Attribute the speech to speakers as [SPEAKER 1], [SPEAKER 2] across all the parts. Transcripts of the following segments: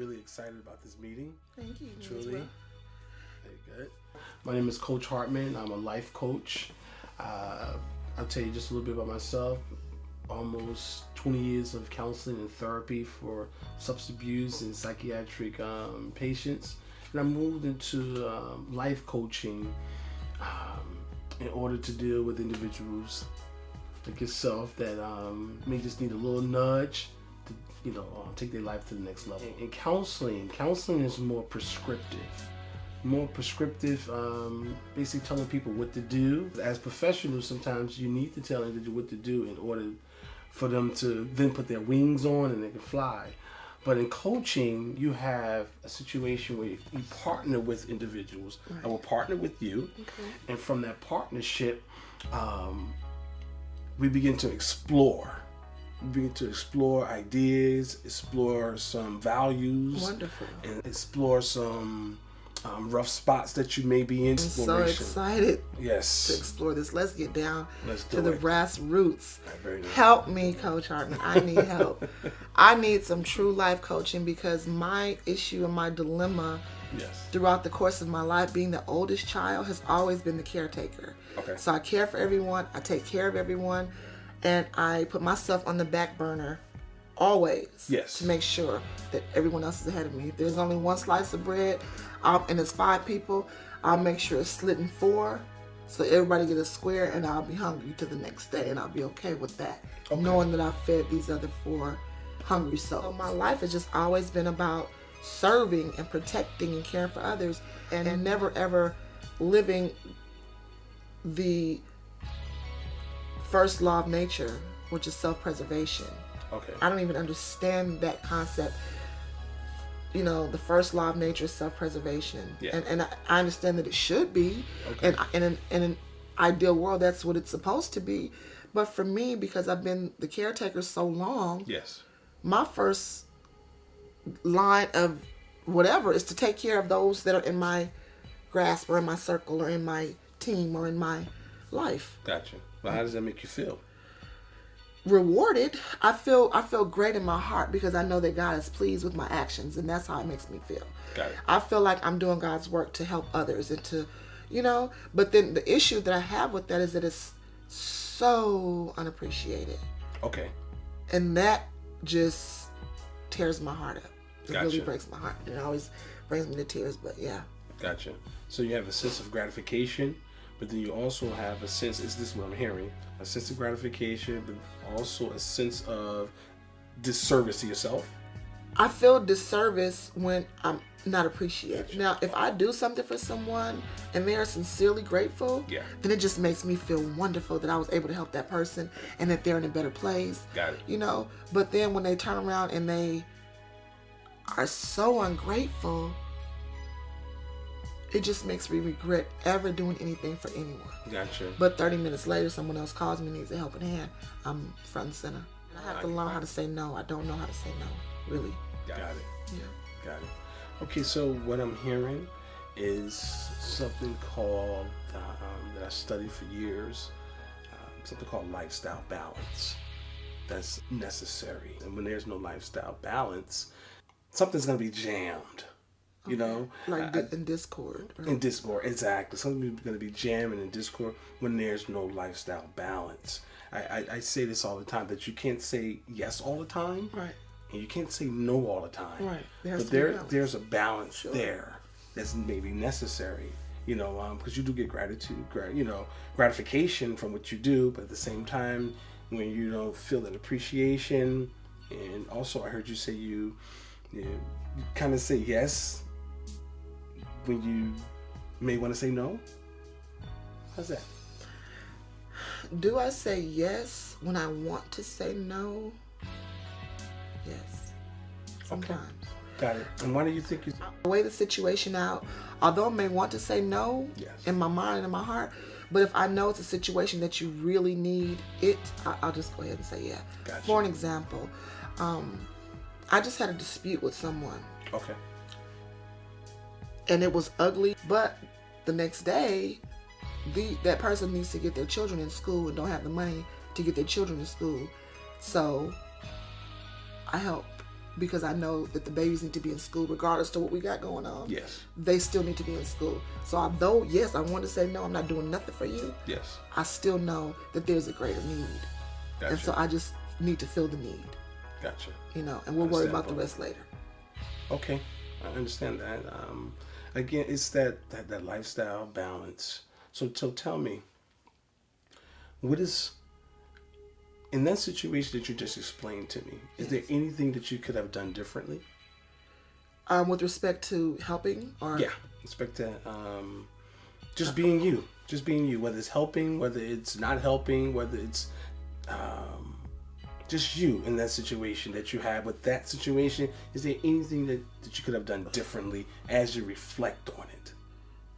[SPEAKER 1] really excited about this meeting.
[SPEAKER 2] Thank you.
[SPEAKER 1] Truly. Well. Very good. My name is Coach Hartman. I'm a life coach. I'll tell you just a little bit about myself. Almost 20 years of counseling and therapy for substance abuse and psychiatric patients. And I moved into life coaching in order to deal with individuals like yourself that may just need a little nudge to, take their life to the next level. In counseling is more prescriptive. Basically telling people what to do. As professionals, sometimes you need to tell individuals what to do in order for them to then put their wings on and they can fly. But in coaching, you have a situation where you partner with individuals. Right. I will partner with you, okay. And from that partnership, we begin to explore. We begin to explore ideas, explore some values.
[SPEAKER 2] Wonderful. And
[SPEAKER 1] explore some rough spots that you may be in.
[SPEAKER 2] I'm so excited
[SPEAKER 1] yes.
[SPEAKER 2] to explore this. Let's get down to the
[SPEAKER 1] it.
[SPEAKER 2] Brass roots.
[SPEAKER 1] Right,
[SPEAKER 2] help me, Coach Hartman. I need help. I need some true life coaching because my issue and my dilemma throughout the course of my life, being the oldest child, has always been the caretaker.
[SPEAKER 1] Okay.
[SPEAKER 2] So I care for everyone. I take care of everyone. And I put myself on the back burner always to make sure that everyone else is ahead of me. If there's only one slice of bread and it's 5 people, I'll make sure it's split in 4 so everybody get a square, and I'll be hungry to the next day, and I'll be okay with that, knowing that I fed these other 4 hungry souls. So my life has just always been about serving and protecting and caring for others, and never ever living the first law of nature, which is self-preservation.
[SPEAKER 1] Okay.
[SPEAKER 2] I don't even understand that concept. The first law of nature is self-preservation.
[SPEAKER 1] Yeah.
[SPEAKER 2] And I understand that it should be.
[SPEAKER 1] Okay.
[SPEAKER 2] And in an ideal world, that's what it's supposed to be. But for me, because I've been the caretaker so long, my first line of whatever is to take care of those that are in my grasp or in my circle or in my team or in my life.
[SPEAKER 1] Gotcha. Well, how does that make you feel?
[SPEAKER 2] Rewarded. I feel great in my heart because I know that God is pleased with my actions, and that's how it makes me feel.
[SPEAKER 1] Got it.
[SPEAKER 2] I feel like I'm doing God's work to help others and to, but then the issue that I have with that is that it's so unappreciated.
[SPEAKER 1] Okay.
[SPEAKER 2] And that just tears my heart up. It
[SPEAKER 1] Gotcha.
[SPEAKER 2] really breaks my heart. It always brings me to tears, but yeah.
[SPEAKER 1] Gotcha. So you have a sense of gratification, but then you also have a sense, is this what I'm hearing? A sense of gratification, but also a sense of disservice to yourself?
[SPEAKER 2] I feel disservice when I'm not appreciated. Now, if I do something for someone and they are sincerely grateful, then it just makes me feel wonderful that I was able to help that person and that they're in a better place.
[SPEAKER 1] Got it.
[SPEAKER 2] But then when they turn around and they are so ungrateful, it just makes me regret ever doing anything for anyone.
[SPEAKER 1] Gotcha.
[SPEAKER 2] But 30 minutes later, someone else calls me and needs a helping hand. I'm front and center. I have to learn how to say no. I don't know how to say no, really.
[SPEAKER 1] Got it.
[SPEAKER 2] Yeah.
[SPEAKER 1] Got it. Okay, so what I'm hearing is something called, that I studied for years, something called lifestyle balance. That's necessary. And when there's no lifestyle balance, something's going to be jammed.
[SPEAKER 2] Like in discord. Right?
[SPEAKER 1] In discord, exactly. Something's going to be jamming in discord when there's no lifestyle balance. I say this all the time, that you can't say yes all the time.
[SPEAKER 2] Right.
[SPEAKER 1] And you can't say no all the time.
[SPEAKER 2] Right.
[SPEAKER 1] But there's a balance there that's maybe necessary. Because you do get gratification from what you do, but at the same time, when you don't feel that appreciation, and also I heard you say you kind of say yes when you may want to say no. How's that?
[SPEAKER 2] Do I say yes when I want to say no? Yes. Sometimes.
[SPEAKER 1] Okay. Got it. And why do you think you
[SPEAKER 2] weigh the situation out? Although I may want to say no in my mind and in my heart, but if I know it's a situation that you really need it, I'll just go ahead and say yeah.
[SPEAKER 1] Gotcha.
[SPEAKER 2] For an example, I just had a dispute with someone.
[SPEAKER 1] Okay.
[SPEAKER 2] And it was ugly, but the next day, that person needs to get their children in school and don't have the money to get their children in school. So I help because I know that the babies need to be in school regardless to what we got going on.
[SPEAKER 1] Yes.
[SPEAKER 2] They still need to be in school. So although, yes, I want to say, no, I'm not doing nothing for you.
[SPEAKER 1] Yes.
[SPEAKER 2] I still know that there's a greater need.
[SPEAKER 1] Gotcha.
[SPEAKER 2] And so I just need to fill the need.
[SPEAKER 1] Gotcha.
[SPEAKER 2] You know, and we'll worry about the rest later.
[SPEAKER 1] Okay. I understand that. Again, it's that lifestyle balance. So tell me, what is, in that situation that you just explained to me, is there anything that you could have done differently?
[SPEAKER 2] With respect to helping, or
[SPEAKER 1] respect to just being you, whether it's helping, whether it's not helping, whether it's just you in that situation that you had with that situation. Is there anything that you could have done differently as you reflect on it?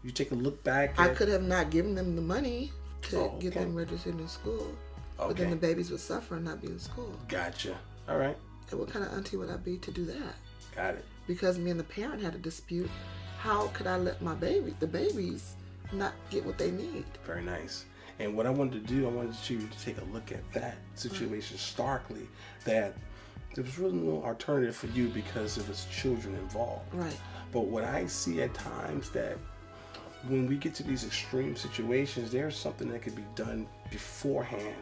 [SPEAKER 1] You take a look back.
[SPEAKER 2] I could have not given them the money to get them registered in school. But then the babies would suffer and not be in school.
[SPEAKER 1] Gotcha. All right.
[SPEAKER 2] And what kind of auntie would I be to do that?
[SPEAKER 1] Got it.
[SPEAKER 2] Because me and the parent had a dispute. How could I let the babies, not get what they need?
[SPEAKER 1] Very nice. And what I wanted to do, I wanted you to take a look at that situation starkly, that there was really no alternative for you because there was children involved.
[SPEAKER 2] Right.
[SPEAKER 1] But what I see at times, that when we get to these extreme situations, there's something that could be done beforehand,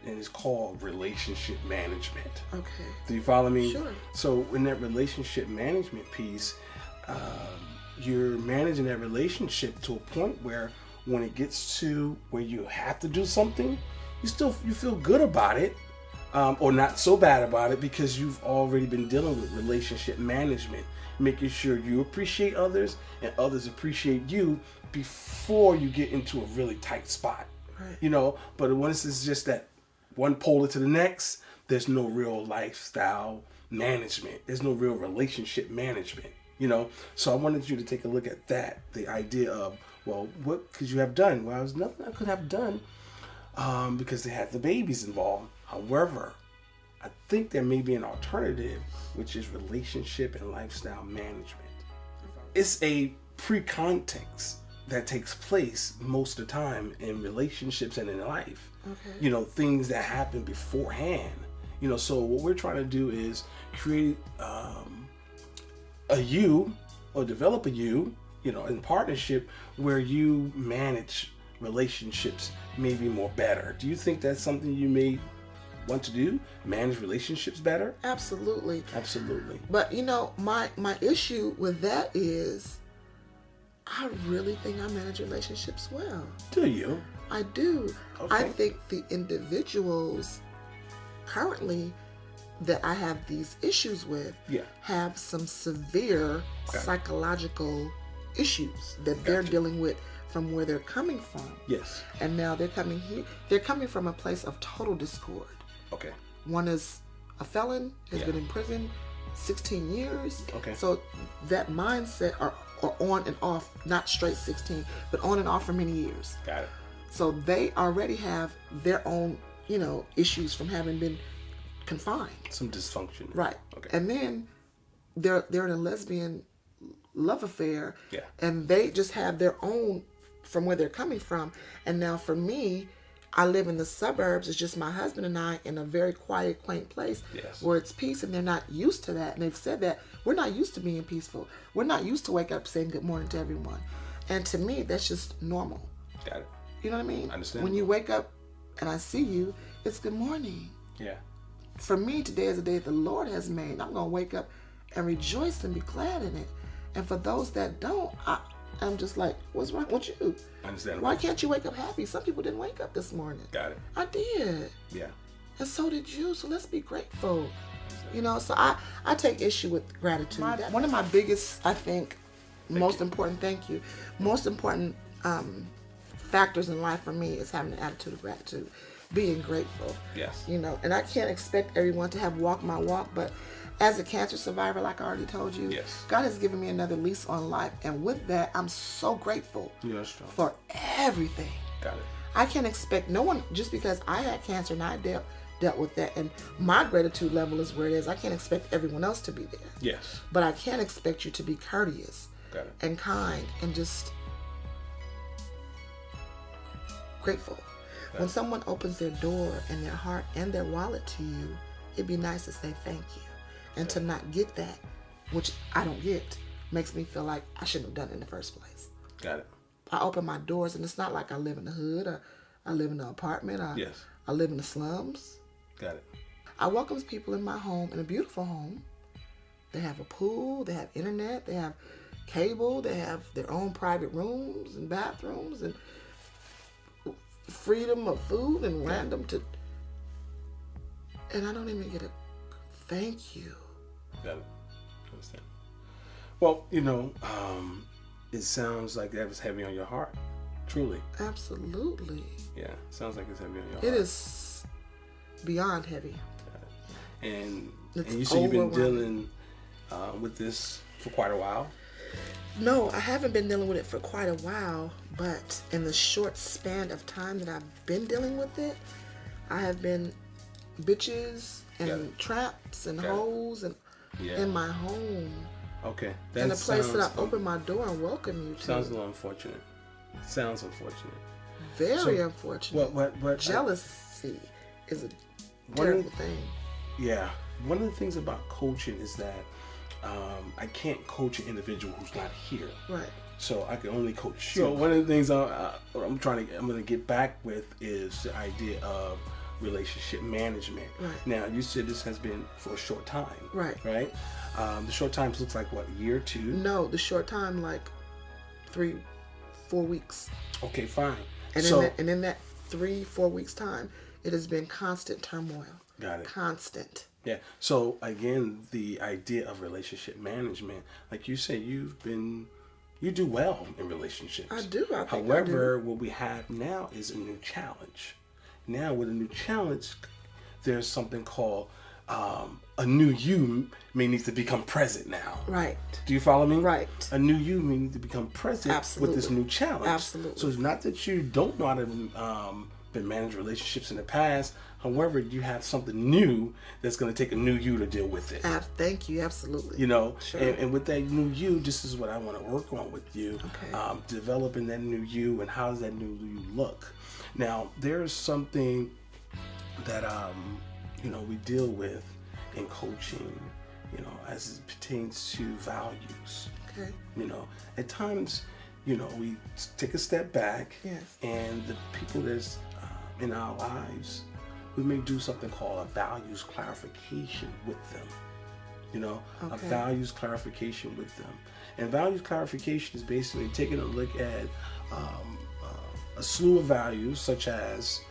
[SPEAKER 1] and it's called relationship management.
[SPEAKER 2] Okay.
[SPEAKER 1] Do you follow me?
[SPEAKER 2] Sure.
[SPEAKER 1] So in that relationship management piece, you're managing that relationship to a point where when it gets to where you have to do something, you feel good about it, or not so bad about it, because you've already been dealing with relationship management, making sure you appreciate others and others appreciate you before you get into a really tight spot.
[SPEAKER 2] Right.
[SPEAKER 1] You know, but once it's just that one polar to the next, there's no real lifestyle management. There's no real relationship management, you know? So I wanted you to take a look at that, the idea of, well, what could you have done? Well, there's nothing I could have done because they had the babies involved. However, I think there may be an alternative, which is relationship and lifestyle management. It's a pre-context that takes place most of the time in relationships and in life.
[SPEAKER 2] Okay.
[SPEAKER 1] You know, things that happen beforehand. You know, so what we're trying to do is create a you, or develop a you, you know, in partnership, where you manage relationships maybe more better. Do you think that's something you may want to do? Manage relationships better?
[SPEAKER 2] Absolutely.
[SPEAKER 1] Absolutely.
[SPEAKER 2] But you know, my issue with that is, I really think I manage relationships well.
[SPEAKER 1] Do you?
[SPEAKER 2] I do.
[SPEAKER 1] Okay.
[SPEAKER 2] I think the individuals currently that I have these issues with have some severe psychological issues that they're dealing with from where they're coming from.
[SPEAKER 1] Yes.
[SPEAKER 2] And now they're coming here. They're coming from a place of total discord.
[SPEAKER 1] Okay.
[SPEAKER 2] One is a felon, has been in prison 16 years.
[SPEAKER 1] Okay.
[SPEAKER 2] So that mindset are on and off, not straight 16, but on and off for many years.
[SPEAKER 1] Got it.
[SPEAKER 2] So they already have their own, you know, issues from having been confined.
[SPEAKER 1] Some dysfunction.
[SPEAKER 2] Right.
[SPEAKER 1] Okay.
[SPEAKER 2] And then they're in a lesbian love affair.
[SPEAKER 1] Yeah.
[SPEAKER 2] And they just have their own from where they're coming from. And now for me, I live in the suburbs. It's just my husband and I in a very quiet, quaint place where it's peace, and they're not used to that. And they've said that we're not used to being peaceful. We're not used to wake up saying good morning to everyone. And to me, that's just normal.
[SPEAKER 1] Got it.
[SPEAKER 2] You know what I mean?
[SPEAKER 1] I understand.
[SPEAKER 2] When you wake up and I see you, it's good morning.
[SPEAKER 1] Yeah.
[SPEAKER 2] For me, today is a day the Lord has made. I'm going to wake up and rejoice and be glad in it. And for those that don't, I'm just like, what's wrong with you?
[SPEAKER 1] Understand.
[SPEAKER 2] Why can't you wake up happy? Some people didn't wake up this morning.
[SPEAKER 1] Got it.
[SPEAKER 2] I did.
[SPEAKER 1] Yeah.
[SPEAKER 2] And so did you. So let's be grateful. You know, so I take issue with gratitude. One of my biggest, I think, most important factors in life for me is having an attitude of gratitude, being grateful.
[SPEAKER 1] Yes.
[SPEAKER 2] You know, and I can't expect everyone to have walked my walk, but as a cancer survivor, like I already told you, God has given me another lease on life. And with that, I'm so grateful for everything.
[SPEAKER 1] Got it.
[SPEAKER 2] I can't expect no one, just because I had cancer and I dealt with that, and my gratitude level is where it is. I can't expect everyone else to be there.
[SPEAKER 1] Yes.
[SPEAKER 2] But I can expect you to be courteous and kind and just grateful. When someone opens their door and their heart and their wallet to you, it'd be nice to say thank you. And to not get that, which I don't get, makes me feel like I shouldn't have done it in the first place.
[SPEAKER 1] Got it.
[SPEAKER 2] I open my doors, and it's not like I live in the hood or I live in an apartment or
[SPEAKER 1] Yes.
[SPEAKER 2] I live in the slums.
[SPEAKER 1] Got it.
[SPEAKER 2] I welcome people in my home, in a beautiful home. They have a pool, they have internet, they have cable, they have their own private rooms and bathrooms and freedom of food and random to... And I don't even get a thank you.
[SPEAKER 1] Got it. Understand. Well, it sounds like that was heavy on your heart. Truly.
[SPEAKER 2] Absolutely.
[SPEAKER 1] Yeah. Sounds like it's heavy on your heart.
[SPEAKER 2] It is beyond heavy.
[SPEAKER 1] And you said you've been dealing with this for quite a while?
[SPEAKER 2] No, I haven't been dealing with it for quite a while, but in the short span of time that I've been dealing with it, I have been bitches and traps and hoes and in my home.
[SPEAKER 1] Okay.
[SPEAKER 2] And a place that I open my door and welcome you to.
[SPEAKER 1] Sounds a little unfortunate. Sounds unfortunate.
[SPEAKER 2] Very unfortunate.
[SPEAKER 1] What
[SPEAKER 2] jealousy is a terrible thing.
[SPEAKER 1] Yeah. One of the things about coaching is that I can't coach an individual who's not here.
[SPEAKER 2] Right.
[SPEAKER 1] So I can only coach you. So one of the things I'm going to get back with is the idea of relationship management.
[SPEAKER 2] Right.
[SPEAKER 1] Now, you said this has been for a short time.
[SPEAKER 2] Right.
[SPEAKER 1] Right? The short time looks like, what, a year or two?
[SPEAKER 2] No, the short time, like 3-4 weeks.
[SPEAKER 1] Okay, fine.
[SPEAKER 2] And in that 3-4 weeks time, it has been constant turmoil.
[SPEAKER 1] Got it.
[SPEAKER 2] Constant.
[SPEAKER 1] Yeah. So again, the idea of relationship management, like you say, you do well in relationships.
[SPEAKER 2] I do.
[SPEAKER 1] However, what we have now is a new challenge. Now with a new challenge, there's something called a new you may need to become present now.
[SPEAKER 2] Right.
[SPEAKER 1] Do you follow me?
[SPEAKER 2] Right.
[SPEAKER 1] A new you may need to become present with this new challenge.
[SPEAKER 2] Absolutely.
[SPEAKER 1] So it's not that you don't know how to been managed relationships in the past. However, you have something new that's going to take a new you to deal with it.
[SPEAKER 2] Thank you. Absolutely.
[SPEAKER 1] Sure. And with that new you, this is what I want to work on with you.
[SPEAKER 2] Okay.
[SPEAKER 1] Developing that new you, and how does that new you look? Now, there's something that we deal with in coaching, as it pertains to values.
[SPEAKER 2] Okay.
[SPEAKER 1] At times, we take a step back.
[SPEAKER 2] Yes.
[SPEAKER 1] And the people that's in our lives, we may do something called a values clarification with them. A values clarification with them. And values clarification is basically taking a look at a slew of values, such as,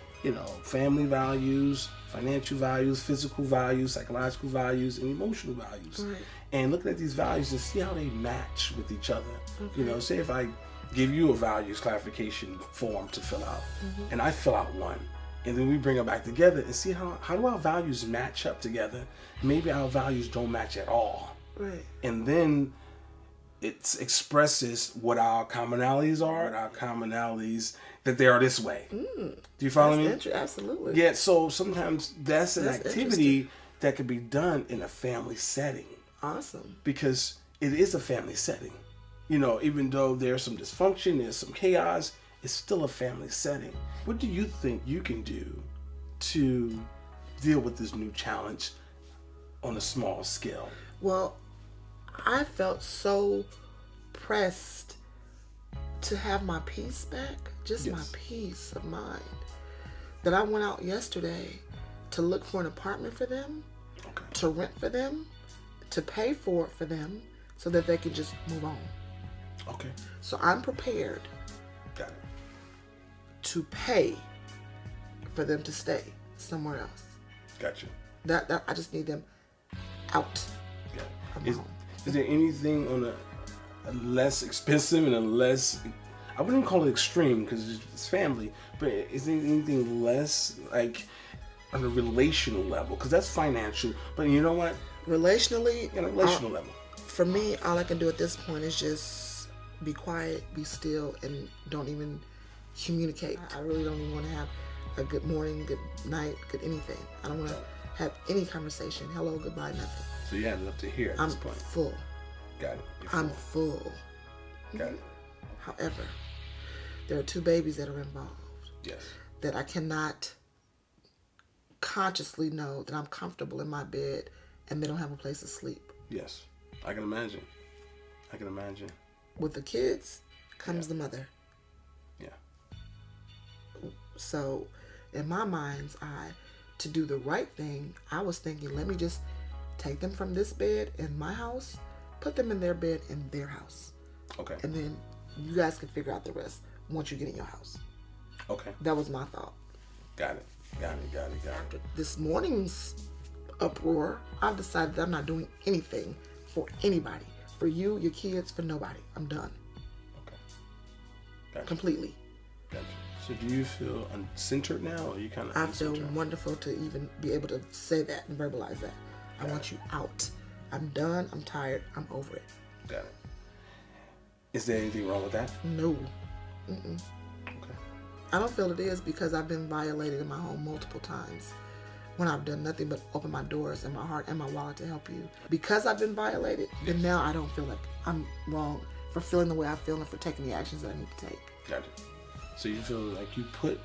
[SPEAKER 1] family values, financial values, physical values, psychological values, and emotional values.
[SPEAKER 2] Right.
[SPEAKER 1] And looking at these values and see how they match with each other. Okay. Say if I give you a values clarification form to fill out, and I fill out one, and then we bring them back together and see how do our values match up together. Maybe our values don't match at all.
[SPEAKER 2] Right.
[SPEAKER 1] And then it expresses what our commonalities are, and our commonalities that they are this way. Do you follow me?
[SPEAKER 2] Absolutely.
[SPEAKER 1] Yeah, so sometimes that's an activity that can be done in a family setting.
[SPEAKER 2] Awesome.
[SPEAKER 1] Because it is a family setting. Even though there's some dysfunction, there's some chaos, it's still a family setting. What do you think you can do to deal with this new challenge on a small scale?
[SPEAKER 2] Well, I felt so pressed to have my peace back, my peace of mind, that I went out yesterday to look for an apartment for them, to rent for them, to pay for it for them, so that they could just move on.
[SPEAKER 1] Okay.
[SPEAKER 2] So I'm prepared.
[SPEAKER 1] Got it.
[SPEAKER 2] To pay for them to stay somewhere else.
[SPEAKER 1] Gotcha.
[SPEAKER 2] That I just need them out.
[SPEAKER 1] Got it. Is there anything on a less expensive and a less, I wouldn't call it extreme because it's family, but is there anything less like on a relational level? Because that's financial, but you know what?
[SPEAKER 2] Relationally,
[SPEAKER 1] on a relational level.
[SPEAKER 2] For me, all I can do at this point is just be quiet, be still, and don't even communicate. I really don't even want to have a good morning, good night, good anything. I don't want to have any conversation. Hello, goodbye, nothing.
[SPEAKER 1] So you have enough to hear at this point.
[SPEAKER 2] I'm full.
[SPEAKER 1] Got it.
[SPEAKER 2] I'm full.
[SPEAKER 1] Got it.
[SPEAKER 2] However, there are 2 babies that are involved.
[SPEAKER 1] Yes.
[SPEAKER 2] That I cannot consciously know that I'm comfortable in my bed and they don't have a place to sleep.
[SPEAKER 1] Yes, I can imagine.
[SPEAKER 2] With the kids comes the mother.
[SPEAKER 1] Yeah.
[SPEAKER 2] So, in my mind's eye, to do the right thing, I was thinking, let me just take them from this bed in my house, put them in their bed in their house.
[SPEAKER 1] Okay.
[SPEAKER 2] And then you guys can figure out the rest once you get in your house.
[SPEAKER 1] Okay.
[SPEAKER 2] That was my thought.
[SPEAKER 1] Got it.
[SPEAKER 2] After this morning's uproar, I've decided that I'm not doing anything for anybody. For you, your kids, for nobody. I'm done.
[SPEAKER 1] Okay. Gotcha.
[SPEAKER 2] Completely.
[SPEAKER 1] Gotcha. So do you feel uncentered now, or you kind of
[SPEAKER 2] I feel wonderful to even be able to say that and verbalize that. I want you out. I'm done. I'm tired. I'm over it.
[SPEAKER 1] Got it. Is there anything wrong with that?
[SPEAKER 2] No. Okay. I don't feel it is, because I've been violated in my home multiple times when I've done nothing but open my doors and my heart and my wallet to help you. Because I've been violated, then now I don't feel like I'm wrong for feeling the way I feel and for taking the actions that I need to take.
[SPEAKER 1] Gotcha. So you feel like you put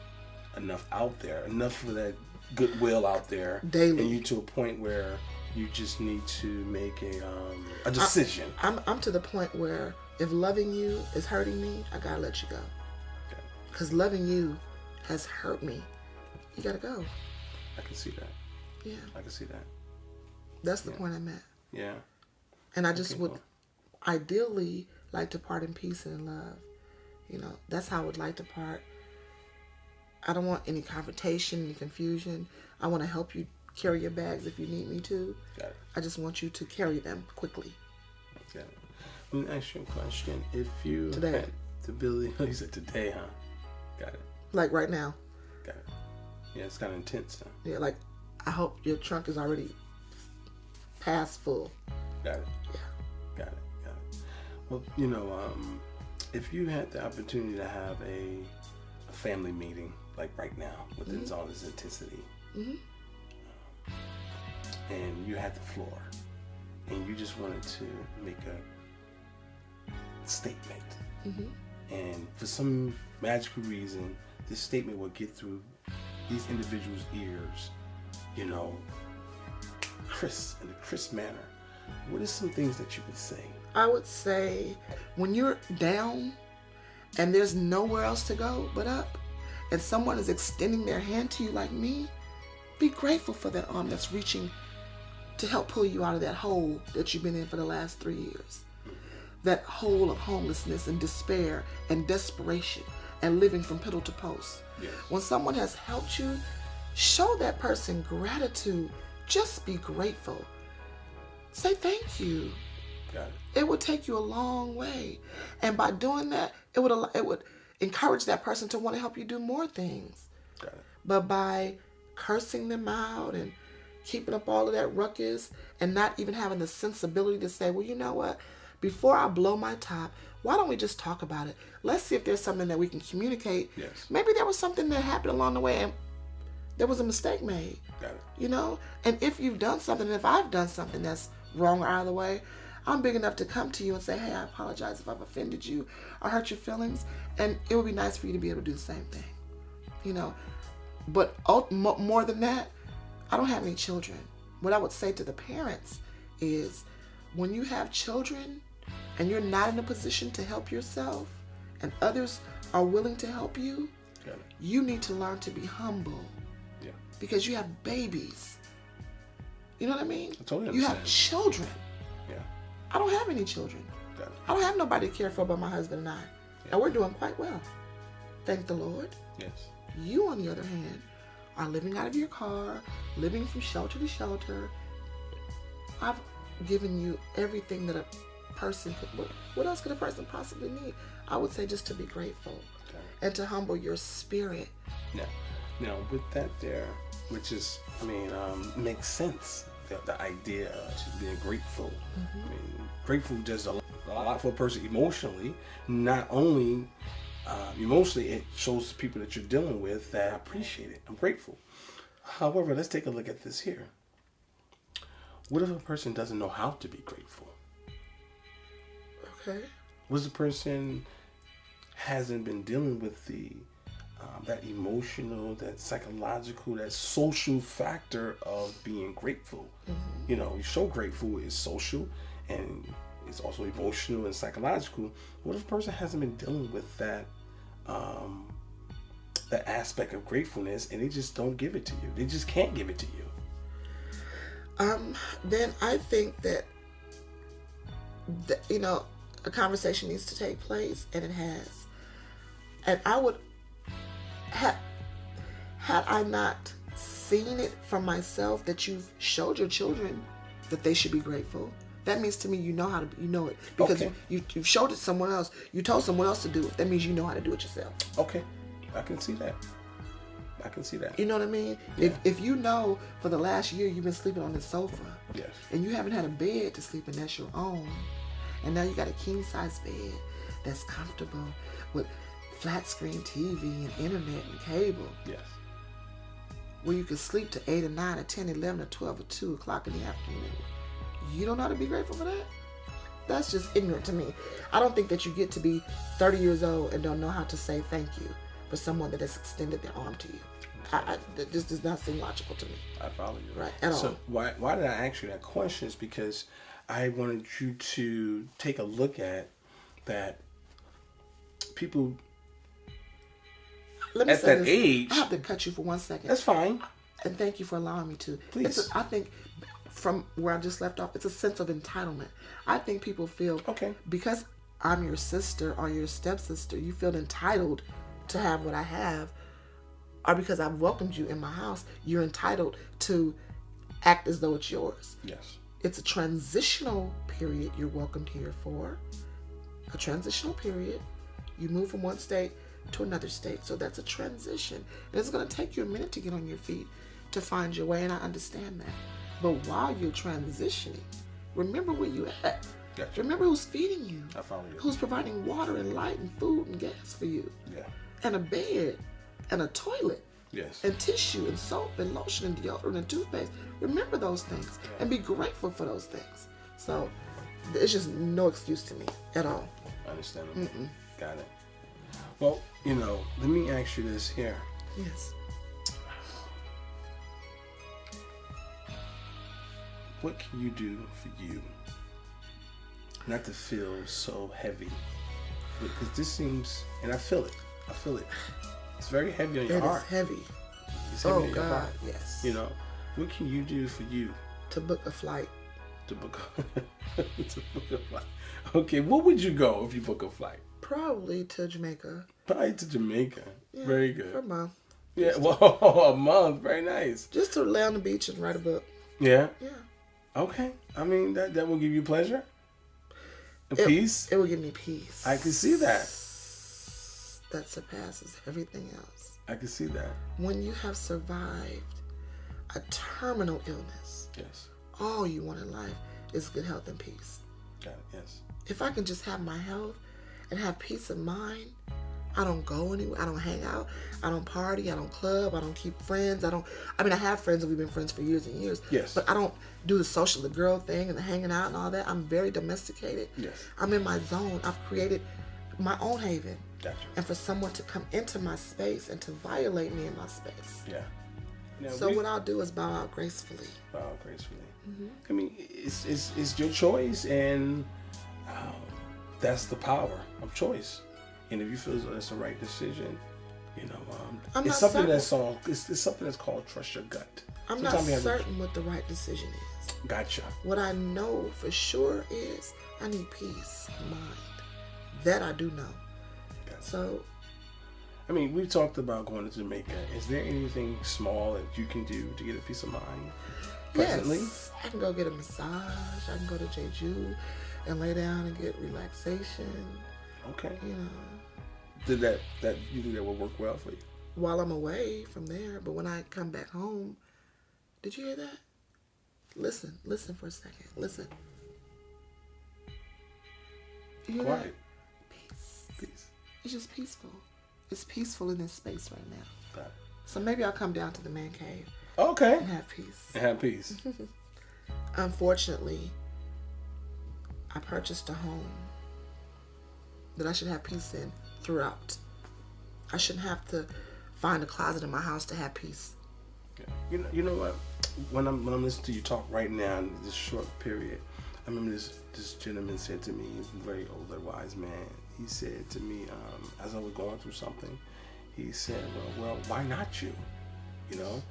[SPEAKER 1] enough out there, enough of that goodwill out there
[SPEAKER 2] daily,
[SPEAKER 1] and you to a point where you just need to make a decision.
[SPEAKER 2] I'm to the point where if loving you is hurting me, I gotta let you go. Because loving you has hurt me. You gotta go.
[SPEAKER 1] I can see that.
[SPEAKER 2] Yeah.
[SPEAKER 1] I can see that.
[SPEAKER 2] That's the point I'm at.
[SPEAKER 1] Yeah.
[SPEAKER 2] And I just would ideally like to part in peace and in love. You know, that's how I would like to part. I don't want any confrontation, any confusion. I want to help you carry your bags if you need me to.
[SPEAKER 1] Got it.
[SPEAKER 2] I just want you to carry them quickly.
[SPEAKER 1] Got it. Let me ask you a question. If you
[SPEAKER 2] today.
[SPEAKER 1] Had the ability, you said today, huh? Got it.
[SPEAKER 2] Like right now.
[SPEAKER 1] Got it. Yeah, it's kind of intense, huh?
[SPEAKER 2] Yeah, like I hope your trunk is already past full.
[SPEAKER 1] Got it.
[SPEAKER 2] Yeah.
[SPEAKER 1] Got it. Well, you know, if you had the opportunity to have a family meeting, like right now, with all this intensity, and you had the floor, and you just wanted to make a statement, and for some magical reason, this statement will get through these individuals' ears, you know, in a crisp manner, what are some things that you would say?
[SPEAKER 2] I would say when you're down and there's nowhere else to go but up, and someone is extending their hand to you like me, be grateful for that arm that's reaching to help pull you out of that hole that you've been in for the last 3 years. That hole of homelessness and despair and desperation and living from pillow to post.
[SPEAKER 1] Yes.
[SPEAKER 2] When someone has helped you, show that person gratitude. Just be grateful. Say thank you.
[SPEAKER 1] Got it.
[SPEAKER 2] It would take you a long way. And by doing that, it would encourage that person to want to help you do more things.
[SPEAKER 1] Got it.
[SPEAKER 2] But by cursing them out and keeping up all of that ruckus and not even having the sensibility to say, well, you know what? Before I blow my top, why don't we just talk about it? Let's see if there's something that we can communicate.
[SPEAKER 1] Yes.
[SPEAKER 2] Maybe there was something that happened along the way and there was a mistake made.
[SPEAKER 1] Got it.
[SPEAKER 2] You know? And if you've done something, if I've done something that's wrong or out of the way, I'm big enough to come to you and say, hey, I apologize if I've offended you or hurt your feelings. And it would be nice for you to be able to do the same thing. You know? But more than that, I don't have any children. What I would say to the parents is when you have children and you're not in a position to help yourself and others are willing to help you, you need to learn to be humble.
[SPEAKER 1] Yeah.
[SPEAKER 2] Because you have babies. You know what I mean?
[SPEAKER 1] I totally understand.
[SPEAKER 2] You have children.
[SPEAKER 1] Yeah.
[SPEAKER 2] I don't have any children.
[SPEAKER 1] Got it.
[SPEAKER 2] I don't have nobody to care for but my husband and I.
[SPEAKER 1] Yeah.
[SPEAKER 2] And we're doing quite well. Thank the Lord.
[SPEAKER 1] Yes.
[SPEAKER 2] You, on the other hand, are living out of your car, living from shelter to shelter. I've given you everything that a person could. What else could a person possibly need? I would say just to be grateful and to humble your spirit.
[SPEAKER 1] Yeah. Now, with that there, which is, I mean, makes sense. The idea of just being grateful. I mean, grateful does a lot for a person emotionally. Not only emotionally, it shows the people that you're dealing with that I appreciate it. I'm grateful. However, let's take a look at this here. What if a person doesn't know how to be grateful?
[SPEAKER 2] Okay.
[SPEAKER 1] What if the person hasn't been dealing with the that emotional, that psychological, that social factor of being grateful. You know, you show grateful is social and it's also emotional and psychological. What if a person hasn't been dealing with that that aspect of gratefulness and they just don't give it to you? They just can't give it to you.
[SPEAKER 2] Then I think that, you know, a conversation needs to take place, and it has. And I would had I not seen it from myself that you've showed your children that they should be grateful, that means to me you know it because you've showed it someone else. You told someone else to do it. That means you know how to do it yourself.
[SPEAKER 1] Okay, I can see that.
[SPEAKER 2] You know what I mean? Yeah. If you know for the last year you've been sleeping on the sofa,
[SPEAKER 1] yes, and
[SPEAKER 2] you haven't had a bed to sleep in that's your own, and now you got a king size bed that's comfortable with flat screen TV and internet and cable.
[SPEAKER 1] Yes.
[SPEAKER 2] Where you can sleep to 8 or 9 or 10, 11 or 12 or 2 o'clock in the afternoon. You don't know how to be grateful for that? That's just ignorant to me. I don't think that you get to be 30 years old and don't know how to say thank you for someone that has extended their arm to you. This does not seem logical to me.
[SPEAKER 1] I follow you.
[SPEAKER 2] Right, at all.
[SPEAKER 1] So why did I ask you that question? Is because I wanted you to take a look at that people
[SPEAKER 2] Let me
[SPEAKER 1] at
[SPEAKER 2] say
[SPEAKER 1] that
[SPEAKER 2] this.
[SPEAKER 1] age.
[SPEAKER 2] I have to cut you for 1 second.
[SPEAKER 1] That's fine.
[SPEAKER 2] And thank you for allowing me to.
[SPEAKER 1] Please.
[SPEAKER 2] I think from where I just left off, it's a sense of entitlement. I think people feel, because I'm your sister or your stepsister, you feel entitled to have what I have, or because I've welcomed you in my house, you're entitled to act as though it's yours.
[SPEAKER 1] Yes. It's
[SPEAKER 2] a transitional period you're welcomed here for. A transitional period. You move from one state to another state. So that's a transition. And it's going to take you a minute to get on your feet, to find your way, and I understand that. But while you're transitioning, remember where you're at.
[SPEAKER 1] Gotcha.
[SPEAKER 2] Remember who's feeding you.
[SPEAKER 1] I follow you.
[SPEAKER 2] Who's providing water and light and food and gas for you.
[SPEAKER 1] Yeah.
[SPEAKER 2] And a bed and a toilet.
[SPEAKER 1] Yes.
[SPEAKER 2] And tissue and soap and lotion and deodorant and toothpaste. Remember those things and be grateful for those things. So it's just no excuse to me at all.
[SPEAKER 1] Understandable. Got it. Well, let me ask you this here.
[SPEAKER 2] Yes.
[SPEAKER 1] What can you do for you not to feel so heavy? Because this seems, and I feel it. It's very heavy on your heart.
[SPEAKER 2] It is heavy.
[SPEAKER 1] It's heavy on your heart.
[SPEAKER 2] Yes.
[SPEAKER 1] What can you do for you?
[SPEAKER 2] To book a flight.
[SPEAKER 1] To book a flight. Okay, what would you go if you book a flight?
[SPEAKER 2] Probably to Jamaica.
[SPEAKER 1] Probably to Jamaica.
[SPEAKER 2] Yeah,
[SPEAKER 1] very good.
[SPEAKER 2] For a month.
[SPEAKER 1] Yeah, a month. Very nice.
[SPEAKER 2] Just to lay on the beach and write a book.
[SPEAKER 1] Yeah?
[SPEAKER 2] Yeah.
[SPEAKER 1] Okay. I mean, that will give you pleasure? Peace?
[SPEAKER 2] It will give me peace.
[SPEAKER 1] I can see that.
[SPEAKER 2] That surpasses everything else.
[SPEAKER 1] I can see that.
[SPEAKER 2] When you have survived a terminal illness,
[SPEAKER 1] yes,
[SPEAKER 2] all you want in life is good health and peace.
[SPEAKER 1] Got it, yes. If
[SPEAKER 2] I can just have my health and have peace of mind, I don't go anywhere. I don't hang out. I don't party. I don't club. I don't keep friends. I have friends and we've been friends for years and years.
[SPEAKER 1] Yes.
[SPEAKER 2] But I don't do the social, the girl thing and the hanging out and all that. I'm very domesticated.
[SPEAKER 1] Yes.
[SPEAKER 2] I'm in my zone. I've created my own haven.
[SPEAKER 1] Gotcha.
[SPEAKER 2] And for someone to come into my space and to violate me in my space.
[SPEAKER 1] Yeah. Now,
[SPEAKER 2] so what I'll do is bow out gracefully.
[SPEAKER 1] Bow out gracefully. Mm-hmm. I mean, it's your choice, and that's the power of choice. And if you feel as though that's the right decision, it's something it's something that's called trust your gut.
[SPEAKER 2] I'm not certain what the right decision is.
[SPEAKER 1] Gotcha.
[SPEAKER 2] What I know for sure is I need peace of mind. That I do know. Gotcha. So,
[SPEAKER 1] I mean, we talked about going to Jamaica. Is there anything small that you can do to get a peace of mind presently?
[SPEAKER 2] Yes. I can go get a massage. I can go to Jeju and lay down and get relaxation.
[SPEAKER 1] Okay. Did that you think that would work well for you?
[SPEAKER 2] While I'm away from there, but when I come back home, did you hear that? Listen for a second. Listen. You hear
[SPEAKER 1] Quiet.
[SPEAKER 2] That?
[SPEAKER 1] Peace.
[SPEAKER 2] It's just peaceful. It's peaceful in this space right now.
[SPEAKER 1] Got it.
[SPEAKER 2] So maybe I'll come down to the man cave.
[SPEAKER 1] Okay.
[SPEAKER 2] And have peace. Unfortunately, I purchased a home that I should have peace in throughout. I shouldn't have to find a closet in my house to have peace.
[SPEAKER 1] Yeah. You know what? When I'm listening to you talk right now in this short period, I remember this gentleman said to me, he's a very older, wise man. He said to me, as I was going through something, he said, well, why not you? You know?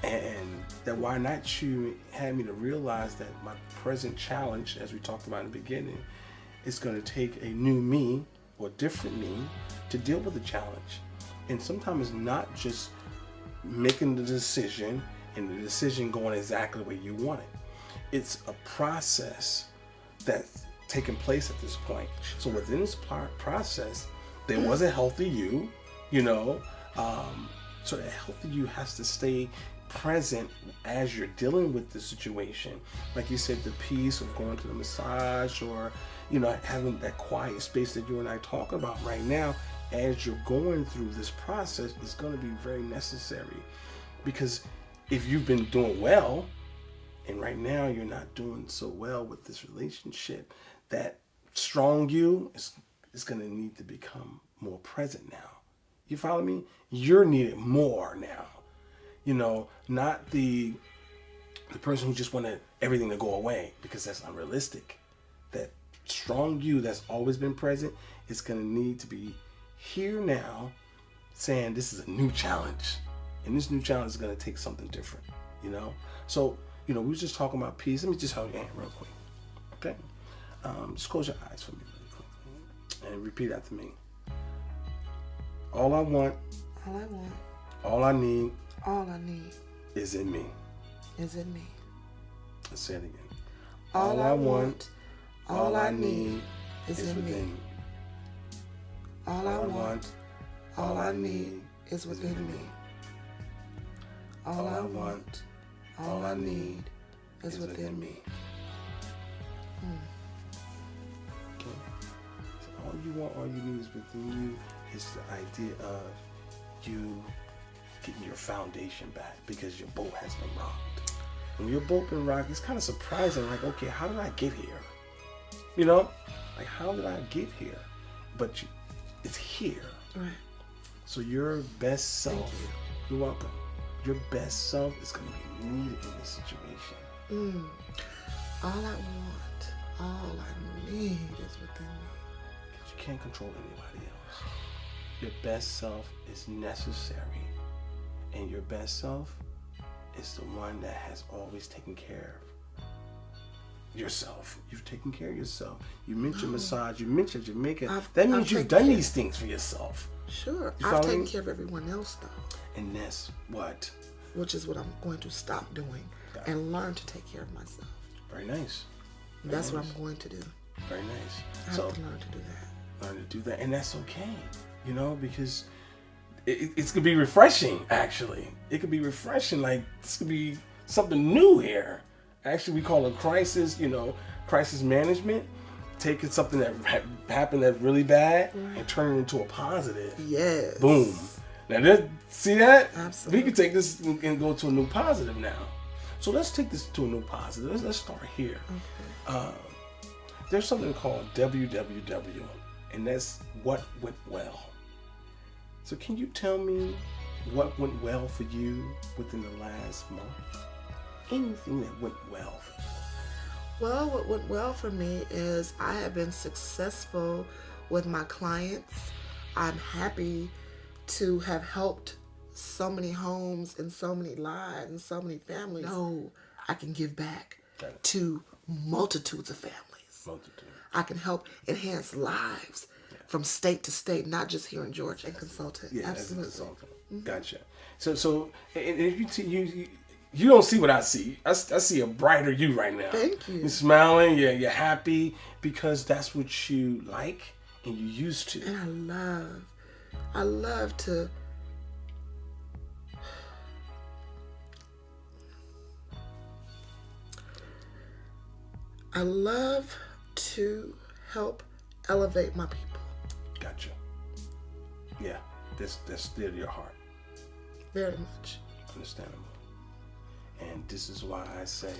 [SPEAKER 1] And that why not you had me to realize that my present challenge, as we talked about in the beginning, is going to take a new me or different me to deal with the challenge. And sometimes it's not just making the decision and the decision going exactly the way you want it. It's a process that's taking place at this point. So within this process, there was a healthy you, you know. So that healthy you has to stay present as you're dealing with the situation. Like you said, the peace of going to the massage, or, you know, having that quiet space that you and I talk about right now as you're going through this process is going to be very necessary. Because if you've been doing well, and right now you're not doing so well with this relationship, that strong you is going to need to become more present now. You follow me? You're needed more now. You know, not the person who just wanted everything to go away, because that's unrealistic. That strong you that's always been present is going to need to be here now, saying this is a new challenge. And this new challenge is going to take something different, you know? So, you know, we were just talking about peace. Let me just hold your hand real quick, okay? Just close your eyes for me really quick and repeat after me. All I want, all I need is in me.
[SPEAKER 2] Let's
[SPEAKER 1] say it again.
[SPEAKER 2] All I want, all I need is in me. All I want, all I need is within me. All I want, all I need is within me.
[SPEAKER 1] Okay. So all you want, all you need is within you is the idea of you getting your foundation back, because your boat has been rocked. And when your boat been rocked, it's kind of surprising, like, okay, how did I get here? You know? Like, how did I get here? But it's here.
[SPEAKER 2] Right.
[SPEAKER 1] So your best self, you're welcome. Your best self is going to be needed in this situation.
[SPEAKER 2] All I want, all I need is within me.
[SPEAKER 1] Because you can't control anybody else. Your best self is necessary. And your best self is the one that has always taken care of yourself. You've taken care of yourself. You mentioned massage, you mentioned Jamaica. That means you've done these things for yourself.
[SPEAKER 2] Sure. I've taken care of everyone else, though.
[SPEAKER 1] And that's what?
[SPEAKER 2] Which is what I'm going to stop doing and learn to take care of myself.
[SPEAKER 1] Very nice.
[SPEAKER 2] That's what I'm going to do.
[SPEAKER 1] Very nice.
[SPEAKER 2] I have to learn to do that.
[SPEAKER 1] Learn to do that. And that's okay, you know, because it's going to be refreshing, actually. It could be refreshing. Like, this could be something new here. Actually, we call it crisis, you know, crisis management. Taking something that happened that's really bad and turning it into a positive.
[SPEAKER 2] Yes.
[SPEAKER 1] Boom. Now, see that?
[SPEAKER 2] Absolutely.
[SPEAKER 1] We can take this and go to a new positive now. So let's take this to a new positive. Let's start here. Okay. There's something called WWW, and that's what went well. So can you tell me what went well for you within the last month? Anything that went well for you?
[SPEAKER 2] Well, what went well for me is I have been successful with my clients. I'm happy to have helped so many homes and so many lives and so many families. No, I can give back to multitudes of families. I can help enhance lives from state to state, not just here in Georgia, and consultant.
[SPEAKER 1] Yeah,
[SPEAKER 2] absolutely.
[SPEAKER 1] As a consultant. Mm-hmm. Gotcha. So, and if you don't see what I see. I see a brighter you right now.
[SPEAKER 2] Thank you.
[SPEAKER 1] You're smiling. You're happy because that's what you like and you used to.
[SPEAKER 2] And I love to. I love to help elevate my people.
[SPEAKER 1] Gotcha. Yeah, that's still your heart.
[SPEAKER 2] Very much.
[SPEAKER 1] Understandable. And this is why I say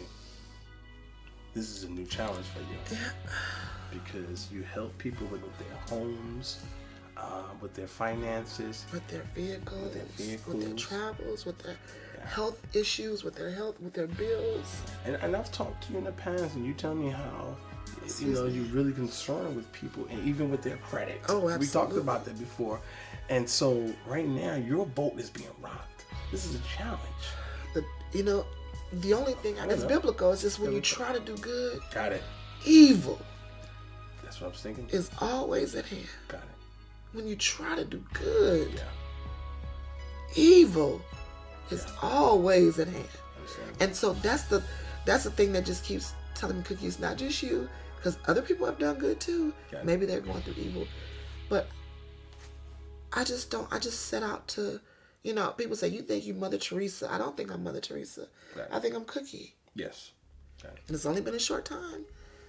[SPEAKER 1] this is a new challenge for you. Yeah. Because you help people with their homes, with their finances,
[SPEAKER 2] with their vehicles, with their travels, with their health issues, with their health, with their bills.
[SPEAKER 1] And I've talked to you in the past, and you tell me how you're really concerned with people, and even with their credit.
[SPEAKER 2] Oh, absolutely.
[SPEAKER 1] We talked about that before, and so right now your boat is being rocked. This is a challenge.
[SPEAKER 2] The only thing that's biblical is just when you try to do good,
[SPEAKER 1] got it.
[SPEAKER 2] Evil.
[SPEAKER 1] That's what I was thinking.
[SPEAKER 2] Is always at hand.
[SPEAKER 1] Got it.
[SPEAKER 2] When you try to do good, evil is always at hand. And so that's the thing that just keeps telling me, Cookie, it's not just you, because other people have done good too. Maybe they're going through evil, but I just set out to, people say, you think you Mother Teresa. I don't think I'm Mother Teresa. I think I'm Cookie.
[SPEAKER 1] Yes.
[SPEAKER 2] And it's only been a short time,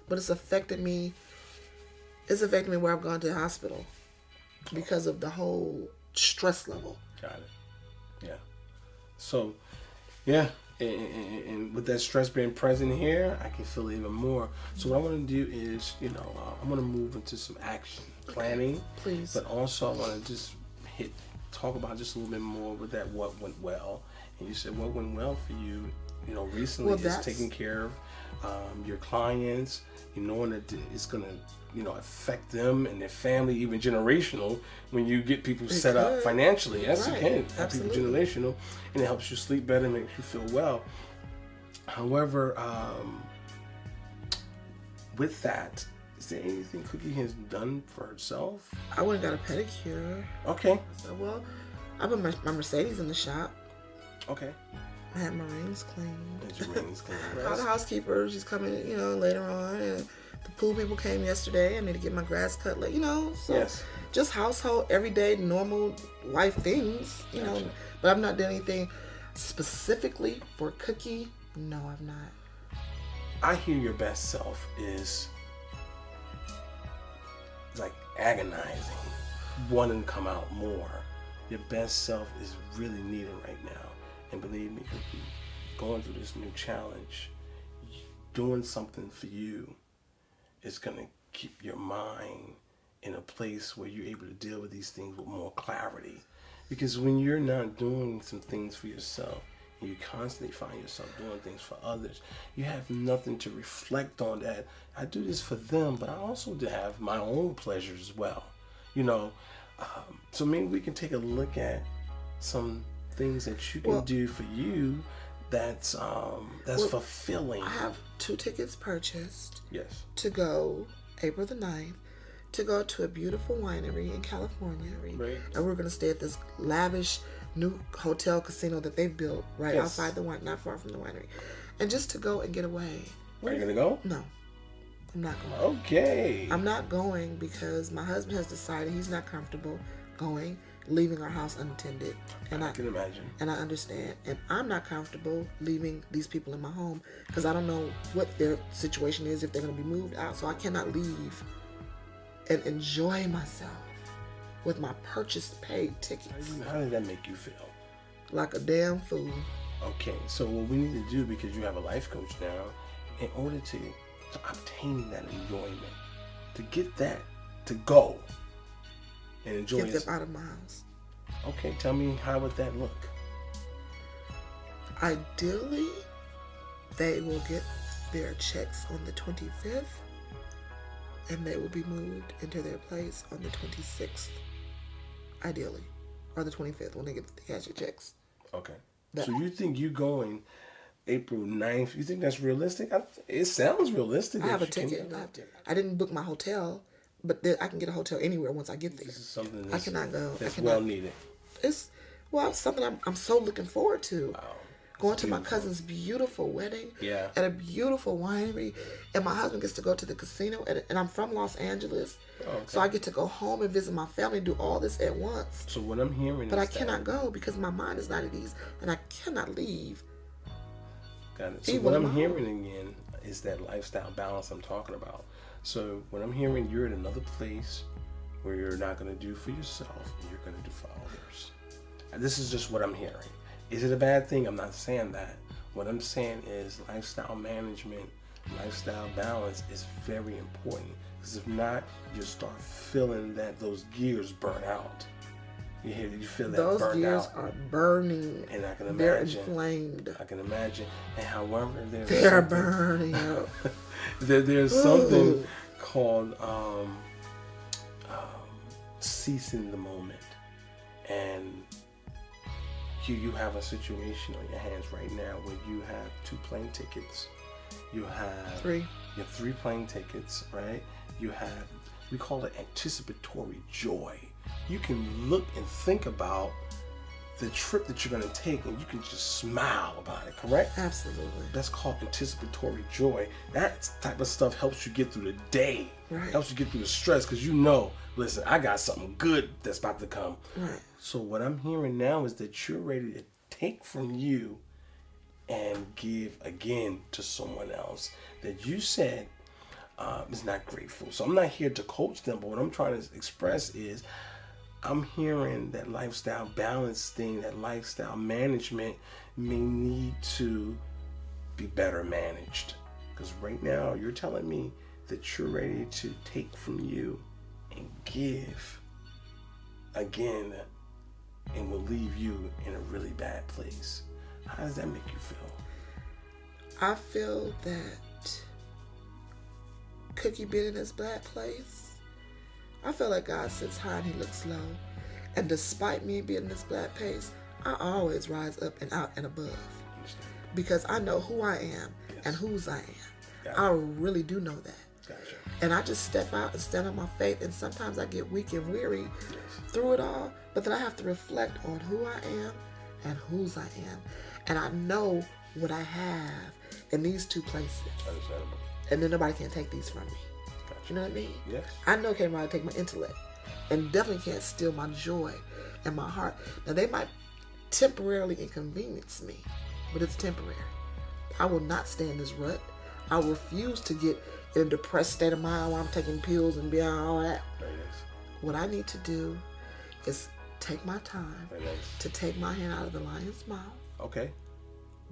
[SPEAKER 2] but it's affected me. It's affected me where I've gone to the hospital because of the whole stress level. Got it.
[SPEAKER 1] Yeah. So, yeah. And with that stress being present here, I can feel it even more. So what I want to do is, I want to move into some action planning.
[SPEAKER 2] Please.
[SPEAKER 1] But also I want to just talk about just a little bit more with that what went well. And you said what went well for you, recently is taking care of your clients, knowing that it's going to, affect them and their family, even generational, when you get people set up financially. Yes, you can have people generational, and it helps you sleep better, makes you feel well. However, with that, is there anything Cookie has done for herself?
[SPEAKER 2] I went and got a pedicure.
[SPEAKER 1] Okay.
[SPEAKER 2] So, well, I put my Mercedes in the shop.
[SPEAKER 1] Okay.
[SPEAKER 2] I had my rings cleaned.
[SPEAKER 1] Your rings cleaned.
[SPEAKER 2] All the housekeepers, she's coming, later on. And the pool people came yesterday. I need to get my grass cut, So just household, everyday, normal life things,
[SPEAKER 1] Gotcha.
[SPEAKER 2] But I've not done anything specifically for Cookie. No, I've not.
[SPEAKER 1] I hear your best self is like agonizing, wanting to come out more. Your best self is really needed right now. And believe me, Cookie, going through this new challenge, doing something for you is going to keep your mind in a place where you're able to deal with these things with more clarity. Because when you're not doing some things for yourself, and you constantly find yourself doing things for others, you have nothing to reflect on that. I do this for them, but I also have my own pleasures as well. So maybe we can take a look at some things that you can do for you that's fulfilling.
[SPEAKER 2] I have 2 tickets purchased.
[SPEAKER 1] Yes.
[SPEAKER 2] To go April the 9th to go to a beautiful winery in California.
[SPEAKER 1] Right.
[SPEAKER 2] And we're going to stay at this lavish new hotel casino that they've built outside the wine, not far from the winery. And just to go and get away.
[SPEAKER 1] Are you going to go?
[SPEAKER 2] No. I'm not going.
[SPEAKER 1] Okay.
[SPEAKER 2] I'm not going because my husband has decided he's not comfortable leaving our house unattended. And I
[SPEAKER 1] can imagine.
[SPEAKER 2] And I understand. And I'm not comfortable leaving these people in my home because I don't know what their situation is, if they're going to be moved out. So I cannot leave and enjoy myself with my purchased paid tickets.
[SPEAKER 1] How did that make you feel?
[SPEAKER 2] Like a damn fool.
[SPEAKER 1] Okay, so what we need to do, because you have a life coach now, in order to obtain that enjoyment, to get that, to go and enjoy it.
[SPEAKER 2] Get them out of my house.
[SPEAKER 1] Okay, tell me, how would that look?
[SPEAKER 2] Ideally, they will get their checks on the 25th, and they will be moved into their place on the 26th, ideally, or the 25th when they get the cash checks.
[SPEAKER 1] Okay. So you think you going April 9th, you think that's realistic? It sounds realistic.
[SPEAKER 2] I have a ticket. I didn't book my hotel, but I can get a hotel anywhere once I get there.
[SPEAKER 1] This is something
[SPEAKER 2] I cannot go.
[SPEAKER 1] That's well needed.
[SPEAKER 2] It's something I'm so looking forward to. Wow. Going to my cousin's beautiful wedding at a beautiful winery, and my husband gets to go to the casino, and I'm from Los Angeles, so I get to go home and visit my family, do all this at once.
[SPEAKER 1] So what I'm hearing
[SPEAKER 2] but I cannot go because my mind is not at ease, and I cannot leave.
[SPEAKER 1] Got it. So what I'm hearing again is that lifestyle balance I'm talking about. So what I'm hearing, you're in another place where you're not going to do for yourself, and you're going to do for others. And this is just what I'm hearing. Is it a bad thing? I'm not saying that. What I'm saying is lifestyle management, lifestyle balance is very important. Because if not, you'll start feeling that those gears burn out. You feel that
[SPEAKER 2] those
[SPEAKER 1] burnt
[SPEAKER 2] gears
[SPEAKER 1] out.
[SPEAKER 2] are burning.
[SPEAKER 1] And I can imagine.
[SPEAKER 2] They're inflamed.
[SPEAKER 1] I can imagine. And however,
[SPEAKER 2] they're burning up.
[SPEAKER 1] There's something called ceasing the moment. And you have a situation on your hands right now where you have 2 plane tickets. You have
[SPEAKER 2] 3.
[SPEAKER 1] You have 3 plane tickets, right? You have, we call it anticipatory joy. You can look and think about the trip that you're going to take and you can just smile about it, correct?
[SPEAKER 2] Absolutely.
[SPEAKER 1] That's called anticipatory joy. That type of stuff helps you get through the day.
[SPEAKER 2] Right.
[SPEAKER 1] Helps you get through the stress because you know, listen, I got something good that's about to come.
[SPEAKER 2] Right.
[SPEAKER 1] So what I'm hearing now is that you're ready to take from you and give again to someone else that you said is not grateful. So I'm not here to coach them, but what I'm trying to express is I'm hearing that lifestyle balance thing, that lifestyle management may need to be better managed. Because right now you're telling me that you're ready to take from you and give again, and will leave you in a really bad place. How does that make you feel?
[SPEAKER 2] I feel that Cookie being in this bad place, I feel like God sits high and he looks low. And despite me being in this bad place, I always rise up and out and above. Because I know who I am and whose I am.
[SPEAKER 1] Gotcha.
[SPEAKER 2] I really do know that.
[SPEAKER 1] Gotcha.
[SPEAKER 2] And I just step out and stand on my faith. And sometimes I get weak and weary through it all. But then I have to reflect on who I am and whose I am. And I know what I have in these 2 places.
[SPEAKER 1] Understandable.
[SPEAKER 2] And then nobody can take these from me.
[SPEAKER 1] Gotcha.
[SPEAKER 2] You know what I mean?
[SPEAKER 1] Yes.
[SPEAKER 2] I know can't nobody take my intellect. And definitely can't steal my joy and my heart. Now they might temporarily inconvenience me, but it's temporary. I will not stay in this rut. I refuse to get in a depressed state of mind while I'm taking pills and beyond all that.
[SPEAKER 1] Very nice.
[SPEAKER 2] What I need to do is take my time to take my hand out of the lion's mouth.
[SPEAKER 1] Okay.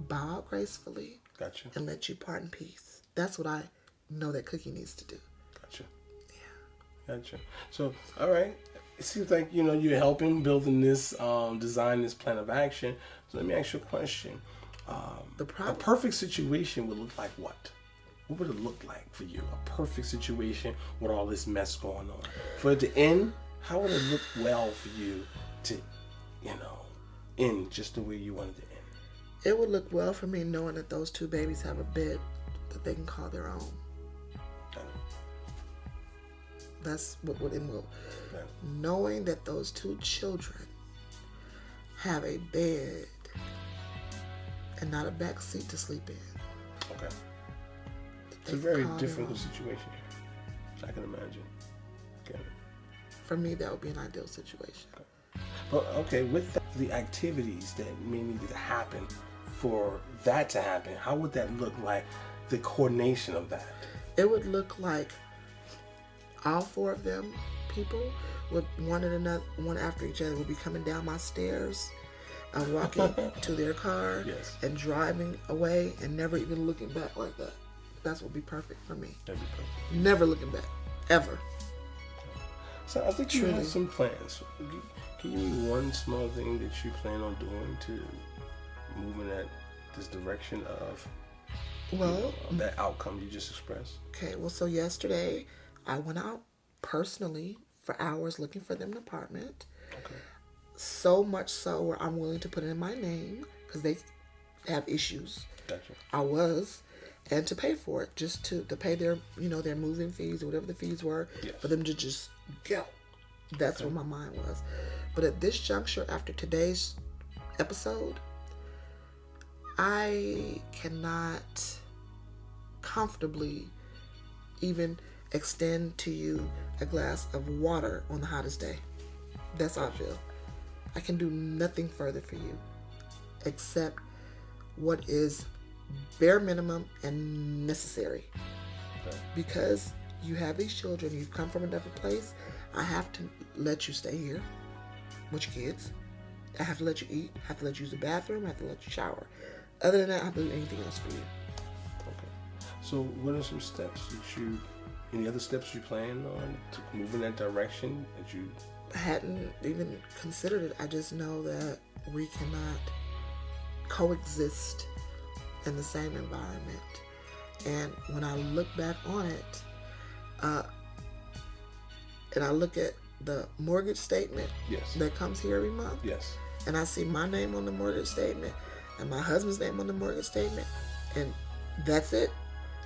[SPEAKER 2] Bow out gracefully.
[SPEAKER 1] Gotcha.
[SPEAKER 2] And let you part in peace. That's what I know that Cookie needs to do.
[SPEAKER 1] Gotcha. Yeah. Gotcha. So, all right. It seems like, you're helping building this, design this plan of action. So let me ask you a question. A perfect situation would look like what? What would it look like for you? A perfect situation with all this mess going on. For it to end, how would it look well for you to, end just the way you wanted to end?
[SPEAKER 2] It would look well for me knowing that those 2 babies have a bed that they can call their own. That's what it will. Okay. Knowing that those 2 children have a bed and not a back seat to sleep in.
[SPEAKER 1] Okay. It's a very difficult situation here. I can imagine. Okay.
[SPEAKER 2] For me, that would be an ideal situation.
[SPEAKER 1] Okay. But okay, with the activities that may need to happen for that to happen, how would that look like? The coordination of that.
[SPEAKER 2] It would look like all 4 of them people would one after each other would be coming down my stairs and walking to their car and driving away and never even looking back like that. That's what would be perfect for me.
[SPEAKER 1] That'd be perfect.
[SPEAKER 2] Never looking back. Ever.
[SPEAKER 1] So I think you have some plans. Can you give me one small thing that you plan on doing to move in this direction of that outcome you just expressed?
[SPEAKER 2] Okay, well, so yesterday I went out personally for hours looking for them an apartment. Okay. So much so where I'm willing to put it in my name because they have issues.
[SPEAKER 1] Gotcha.
[SPEAKER 2] And to pay for it, just to pay their their moving fees or whatever the fees were for them to just go. That's where my mind was. But at this juncture, after today's episode, I cannot comfortably even extend to you a glass of water on the hottest day. That's how I feel. I can do nothing further for you except what is bare minimum and necessary. Okay. Because you have these children, you've come from a different place, I have to let you stay here with your kids. I have to let you eat, I have to let you use the bathroom, I have to let you shower. Other than that, I don't do anything else for you.
[SPEAKER 1] Okay. So what are some steps that you Any other steps you plan on to move in that direction that you
[SPEAKER 2] hadn't even considered it? I just know that we cannot coexist in the same environment. And when I look back on it, and I look at the mortgage statement that comes here every month, and I see my name on the mortgage statement and my husband's name on the mortgage statement, and that's it.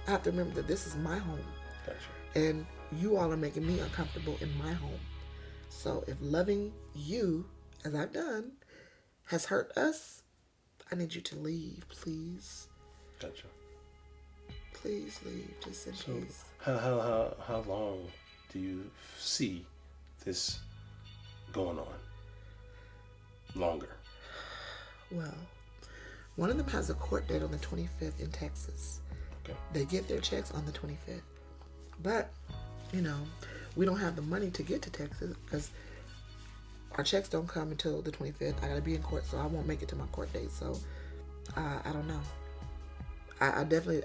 [SPEAKER 2] I have to remember that this is my home.
[SPEAKER 1] Gotcha.
[SPEAKER 2] And you all are making me uncomfortable in my home. So if loving you, as I've done, has hurt us, I need you to leave, please.
[SPEAKER 1] Gotcha.
[SPEAKER 2] Please leave, just in peace.
[SPEAKER 1] How long do you see this going on? Longer?
[SPEAKER 2] Well, one of them has a court date on the 25th in Texas.
[SPEAKER 1] Okay.
[SPEAKER 2] They get their checks on the 25th. But, you know, we don't have the money to get to Texas because our checks don't come until the 25th. I got to be in court, so I won't make it to my court date. So, I don't know. I definitely,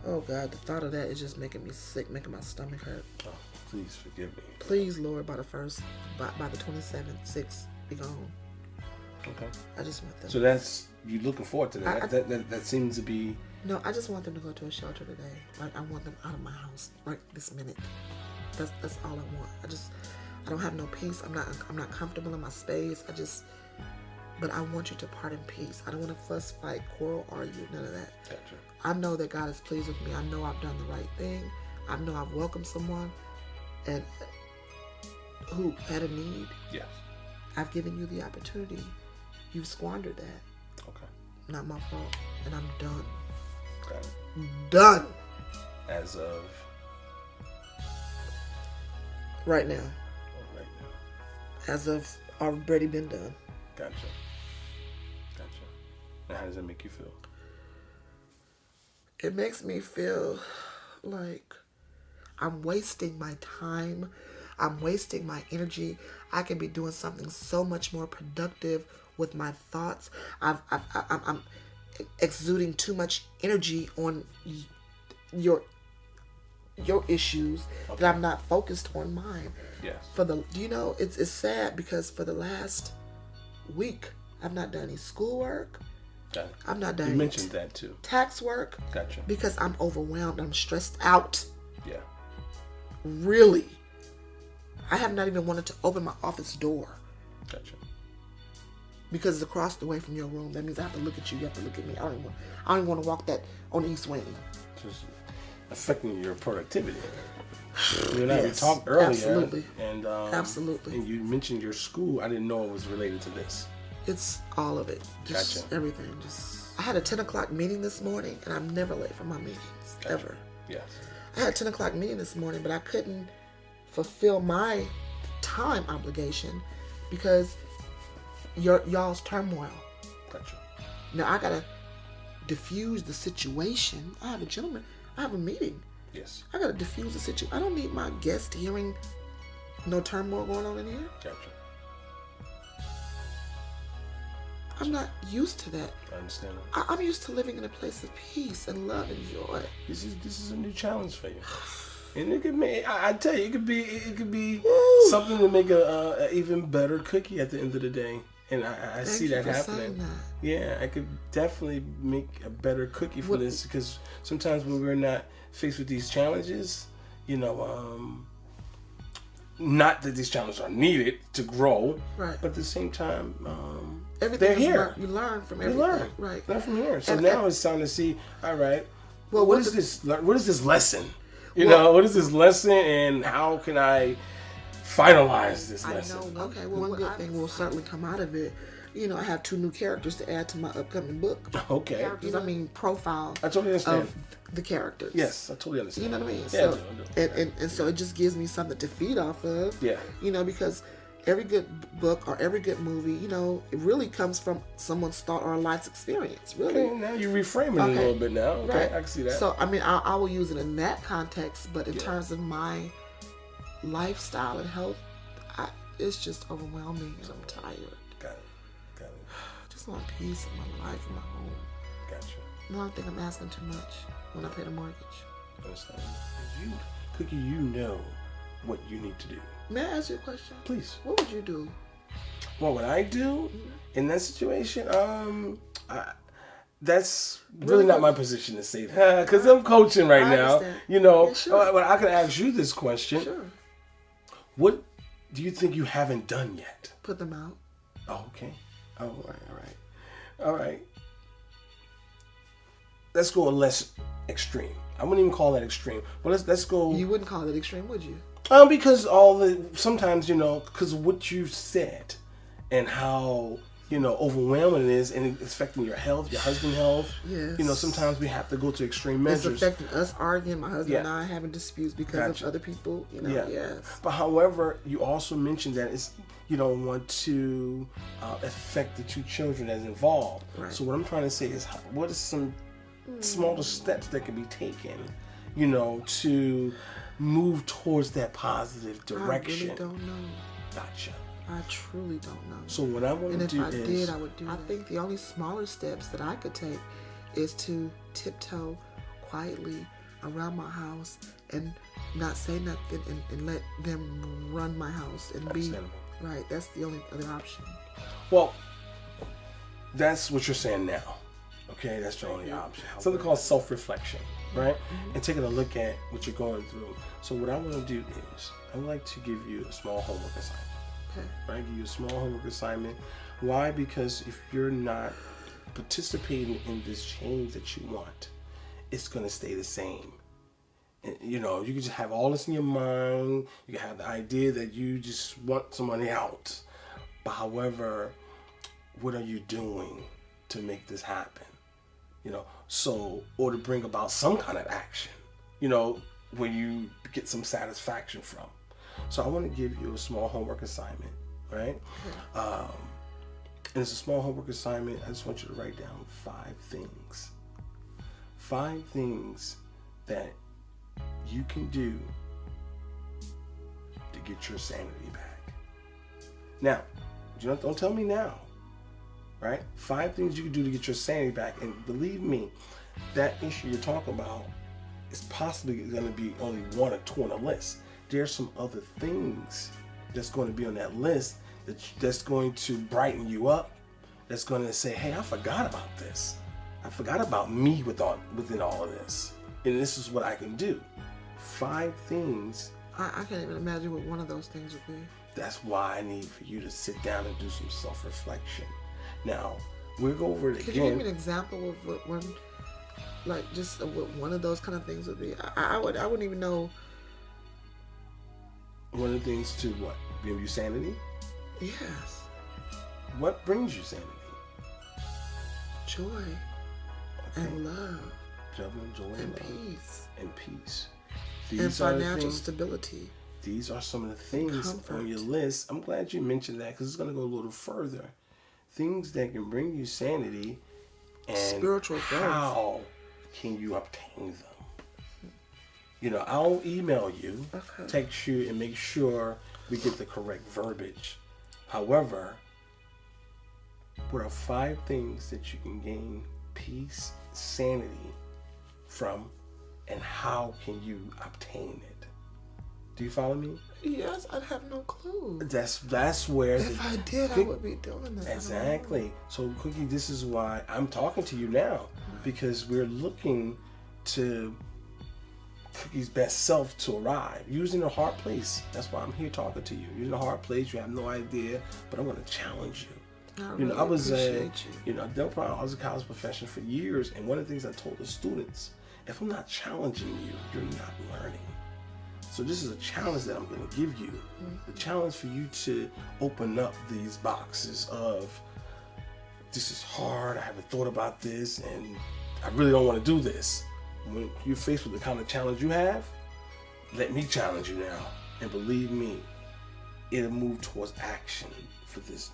[SPEAKER 2] oh God, the thought of that is just making me sick, making my stomach hurt.
[SPEAKER 1] Oh, please forgive me.
[SPEAKER 2] Please, Lord, by the 27th, 6th, be gone.
[SPEAKER 1] Okay.
[SPEAKER 2] I just want them.
[SPEAKER 1] So that's, you looking forward to that. That seems to be.
[SPEAKER 2] No, I just want them to go to a shelter today. Like, I want them out of my house right this minute. That's all I want. I don't have no peace. I'm not comfortable in my space. But I want you to part in peace. I don't want to fuss, fight, quarrel, argue, none of that.
[SPEAKER 1] Gotcha.
[SPEAKER 2] I know that God is pleased with me. I know I've done the right thing. I know I've welcomed someone and who had a need.
[SPEAKER 1] Yes.
[SPEAKER 2] I've given you the opportunity. You've squandered that.
[SPEAKER 1] Okay.
[SPEAKER 2] Not my fault. And I'm done.
[SPEAKER 1] Got it.
[SPEAKER 2] Done.
[SPEAKER 1] As of?
[SPEAKER 2] Right now.
[SPEAKER 1] Oh, right now.
[SPEAKER 2] As of already been done.
[SPEAKER 1] Gotcha. And how does that make you feel?
[SPEAKER 2] It makes me feel like I'm wasting my time. I'm wasting my energy. I can be doing something so much more productive with my thoughts. I'm exuding too much energy on your issues that I'm not focused on mine.
[SPEAKER 1] Yes.
[SPEAKER 2] It's sad because for the last week I've not done any schoolwork.
[SPEAKER 1] Got it.
[SPEAKER 2] I've not done
[SPEAKER 1] You mentioned that too.
[SPEAKER 2] Tax work.
[SPEAKER 1] Gotcha.
[SPEAKER 2] Because I'm overwhelmed. I'm stressed out.
[SPEAKER 1] Yeah.
[SPEAKER 2] Really. I have not even wanted to open my office door.
[SPEAKER 1] Gotcha.
[SPEAKER 2] Because it's across the way from your room. That means I have to look at you. You have to look at me. I don't even want to walk that on East Wing.
[SPEAKER 1] Just affecting your productivity. You and I talked earlier.
[SPEAKER 2] Absolutely.
[SPEAKER 1] And
[SPEAKER 2] absolutely.
[SPEAKER 1] And you mentioned your school. I didn't know it was related to this.
[SPEAKER 2] It's all of it. Just
[SPEAKER 1] Gotcha.
[SPEAKER 2] Everything. I had a 10 o'clock meeting this morning, and I'm never late for my meetings.
[SPEAKER 1] Gotcha.
[SPEAKER 2] Ever.
[SPEAKER 1] Yes.
[SPEAKER 2] I had a 10 o'clock meeting this morning, but I couldn't fulfill my time obligation because y'all's turmoil.
[SPEAKER 1] Gotcha.
[SPEAKER 2] Now I gotta diffuse the situation. I have a meeting.
[SPEAKER 1] Yes.
[SPEAKER 2] I gotta diffuse the situation. I don't need my guest hearing no turmoil going on in here.
[SPEAKER 1] Gotcha.
[SPEAKER 2] I'm not used to that.
[SPEAKER 1] I understand.
[SPEAKER 2] I'm used to living in a place of peace and love and joy.
[SPEAKER 1] This is a new challenge for you, and it could make. I tell you, it could be
[SPEAKER 2] Woo.
[SPEAKER 1] something to make a even better cookie at the end of the day. And I see that happening.
[SPEAKER 2] That.
[SPEAKER 1] Yeah, I could definitely make a better cookie for this because sometimes when we're not faced with these challenges, not that these challenges are needed to grow,
[SPEAKER 2] right?
[SPEAKER 1] But at the same time,
[SPEAKER 2] everything
[SPEAKER 1] they're here.
[SPEAKER 2] You learn from everything, right?
[SPEAKER 1] Learn from here. So now it's time to see. All right.
[SPEAKER 2] Well,
[SPEAKER 1] what is this? What is this lesson? What is this lesson, and how can I finalize this lesson?
[SPEAKER 2] Okay. Well, one good thing will certainly come out of it. I have 2 new characters to add to my upcoming book.
[SPEAKER 1] Okay.
[SPEAKER 2] Characters, profile.
[SPEAKER 1] I totally understand.
[SPEAKER 2] Of the characters.
[SPEAKER 1] Yes, I totally understand.
[SPEAKER 2] You know what I mean?
[SPEAKER 1] Yeah,
[SPEAKER 2] So,
[SPEAKER 1] I do.
[SPEAKER 2] And so it just gives me something to feed off of.
[SPEAKER 1] Yeah.
[SPEAKER 2] Because every good book or every good movie, it really comes from someone's thought or a life's experience. Really.
[SPEAKER 1] Okay, now you're reframing it a little bit now. Okay, right. I can see that.
[SPEAKER 2] So, I will use it in that context, but in terms of my lifestyle and health, it's just overwhelming and I'm tired.
[SPEAKER 1] Got it.
[SPEAKER 2] I just want peace in my life and my home.
[SPEAKER 1] Gotcha.
[SPEAKER 2] No, I don't think I'm asking too much when I pay the mortgage.
[SPEAKER 1] Understand. Cookie, you know what you need to do.
[SPEAKER 2] May I ask you a question?
[SPEAKER 1] Please.
[SPEAKER 2] What would you do?
[SPEAKER 1] What would I do in that situation? That's really not my position to say that, because I'm coaching right now. You know, but I can ask you this question.
[SPEAKER 2] Sure.
[SPEAKER 1] What do you think you haven't done yet?
[SPEAKER 2] Put them out.
[SPEAKER 1] Oh, okay. Oh, all right. Let's go less extreme. I wouldn't even call that extreme, but let's go.
[SPEAKER 2] You wouldn't call it extreme, would you?
[SPEAKER 1] Because sometimes, you know, because what you said and how, you know, overwhelming it is, and it's affecting your health, your husband's health.
[SPEAKER 2] Yes.
[SPEAKER 1] You know, sometimes we have to go to extreme measures.
[SPEAKER 2] It's affecting us arguing, my husband and I having disputes because of other people. You know, yes.
[SPEAKER 1] But however, you also mentioned that you don't want to affect the two children that's involved. Right. So what I'm trying to say is, what are some smaller steps that can be taken, you know, to move towards that positive direction?
[SPEAKER 2] I really don't know.
[SPEAKER 1] Gotcha.
[SPEAKER 2] I truly don't know.
[SPEAKER 1] So what I want to do is...
[SPEAKER 2] And if I did, I would do it. I think the only smaller steps that I could take is to tiptoe quietly around my house and not say nothing and let them run my house and be... Right, that's the only other option.
[SPEAKER 1] Well, that's what you're saying now. Okay, that's your only option. Something called self-reflection, right? And taking a look at what you're going through. So what I want to do is, I would like to give you a small homework assignment. Okay. Right? Give you a small homework assignment. Why? Because if you're not participating in this change that you want, it's going to stay the same. And, you know, you can just have all this in your mind. You can have the idea that you just want somebody out. But however, what are you doing to make this happen? You know, so, or to bring about some kind of action, you know, where you get some satisfaction from. So I want to give you a small homework assignment, right? And it's a small homework assignment. I just want you to write down 5 things. 5 things that you can do to get your sanity back. Now, don't tell me now. Right? 5 things you can do to get your sanity back. And believe me, that issue you're talking about is possibly going to be only 1 or 2 on the list. There's some other things that's going to be on that list that's going to brighten you up. That's going to say, hey, I forgot about this. I forgot about me within all of this. And this is what I can do. 5 things.
[SPEAKER 2] I can't even imagine what one of those things would be.
[SPEAKER 1] That's why I need for you to sit down and do some self-reflection. Now, we'll go over it again.
[SPEAKER 2] Could you give me an example of what one, like just what one of those kind of things would be? I wouldn't even know.
[SPEAKER 1] One of the things to what? Bring you sanity?
[SPEAKER 2] Yes.
[SPEAKER 1] What brings you sanity?
[SPEAKER 2] Joy. Okay. And love.
[SPEAKER 1] Joy and
[SPEAKER 2] love. Peace.
[SPEAKER 1] And peace.
[SPEAKER 2] And financial stability.
[SPEAKER 1] These are some of the things on your list. I'm glad you mentioned that because it's going to go a little further. Things that can bring you sanity and
[SPEAKER 2] spiritual growth.
[SPEAKER 1] How can you obtain them? You know, I'll email you, text you, and make sure we get the correct verbiage. However, what are 5 things that you can gain peace, sanity from, and how can you obtain it? Do you follow me?
[SPEAKER 2] Yes, I'd have no clue.
[SPEAKER 1] That's where...
[SPEAKER 2] If I did, I would be doing that.
[SPEAKER 1] Exactly. So, Cookie, this is why I'm talking to you now. Because we're looking to Cookie's best self to arrive. Using a hard place. That's why I'm here talking to you. Using a hard place, you have no idea. But I'm going to challenge you.
[SPEAKER 2] I was
[SPEAKER 1] I was a college professor for years. And one of the things I told the students, if I'm not challenging you, you're not learning. So this is a challenge that I'm going to give you. The challenge for you to open up these boxes of, this is hard, I haven't thought about this, and I really don't want to do this. When you're faced with the kind of challenge you have, let me challenge you now. And believe me, it'll move towards action for this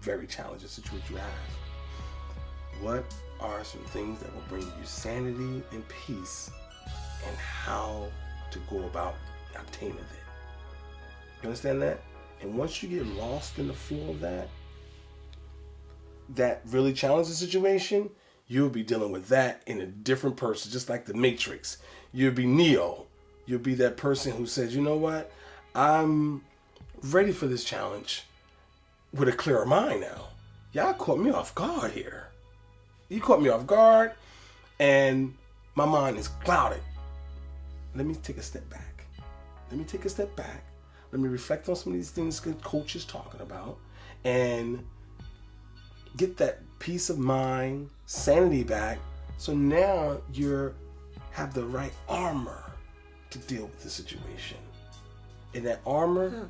[SPEAKER 1] very challenging situation you have. What are some things that will bring you sanity and peace, and how to go about obtaining it? You understand that? And once you get lost in the flow of that really challenges the situation, you'll be dealing with that in a different person, just like the Matrix. You'll be Neo You'll be that person who says, you know what? I'm ready for this challenge with a clearer mind now. Y'all caught me off guard here. You caught me off guard, and my mind is clouded. Let me take a step back. Let me reflect on some of these things good coach is talking about, and get that peace of mind, sanity back. So now you have the right armor to deal with the situation. And that armor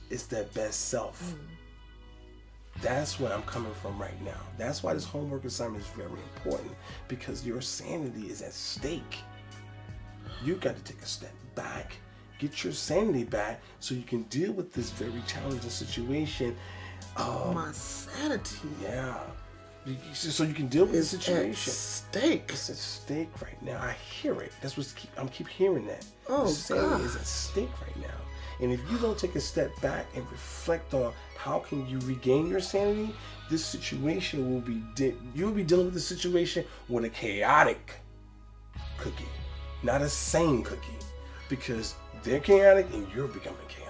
[SPEAKER 1] is that best self. That's where I'm coming from right now. That's why this homework assignment is very important, because your sanity is at stake. You got to take a step back, get your sanity back, so you can deal with this very challenging situation.
[SPEAKER 2] My sanity.
[SPEAKER 1] Yeah. So you can deal with the situation.
[SPEAKER 2] At stake.
[SPEAKER 1] It's at stake right now. I hear it. That's what I'm keep hearing that.
[SPEAKER 2] Oh,
[SPEAKER 1] the sanity
[SPEAKER 2] God.
[SPEAKER 1] is at stake right now. And if you don't take a step back and reflect on how can you regain your sanity, this situation will be you'll be dealing with the situation with a chaotic cookie, not a sane cookie, because they're chaotic and you're becoming chaotic.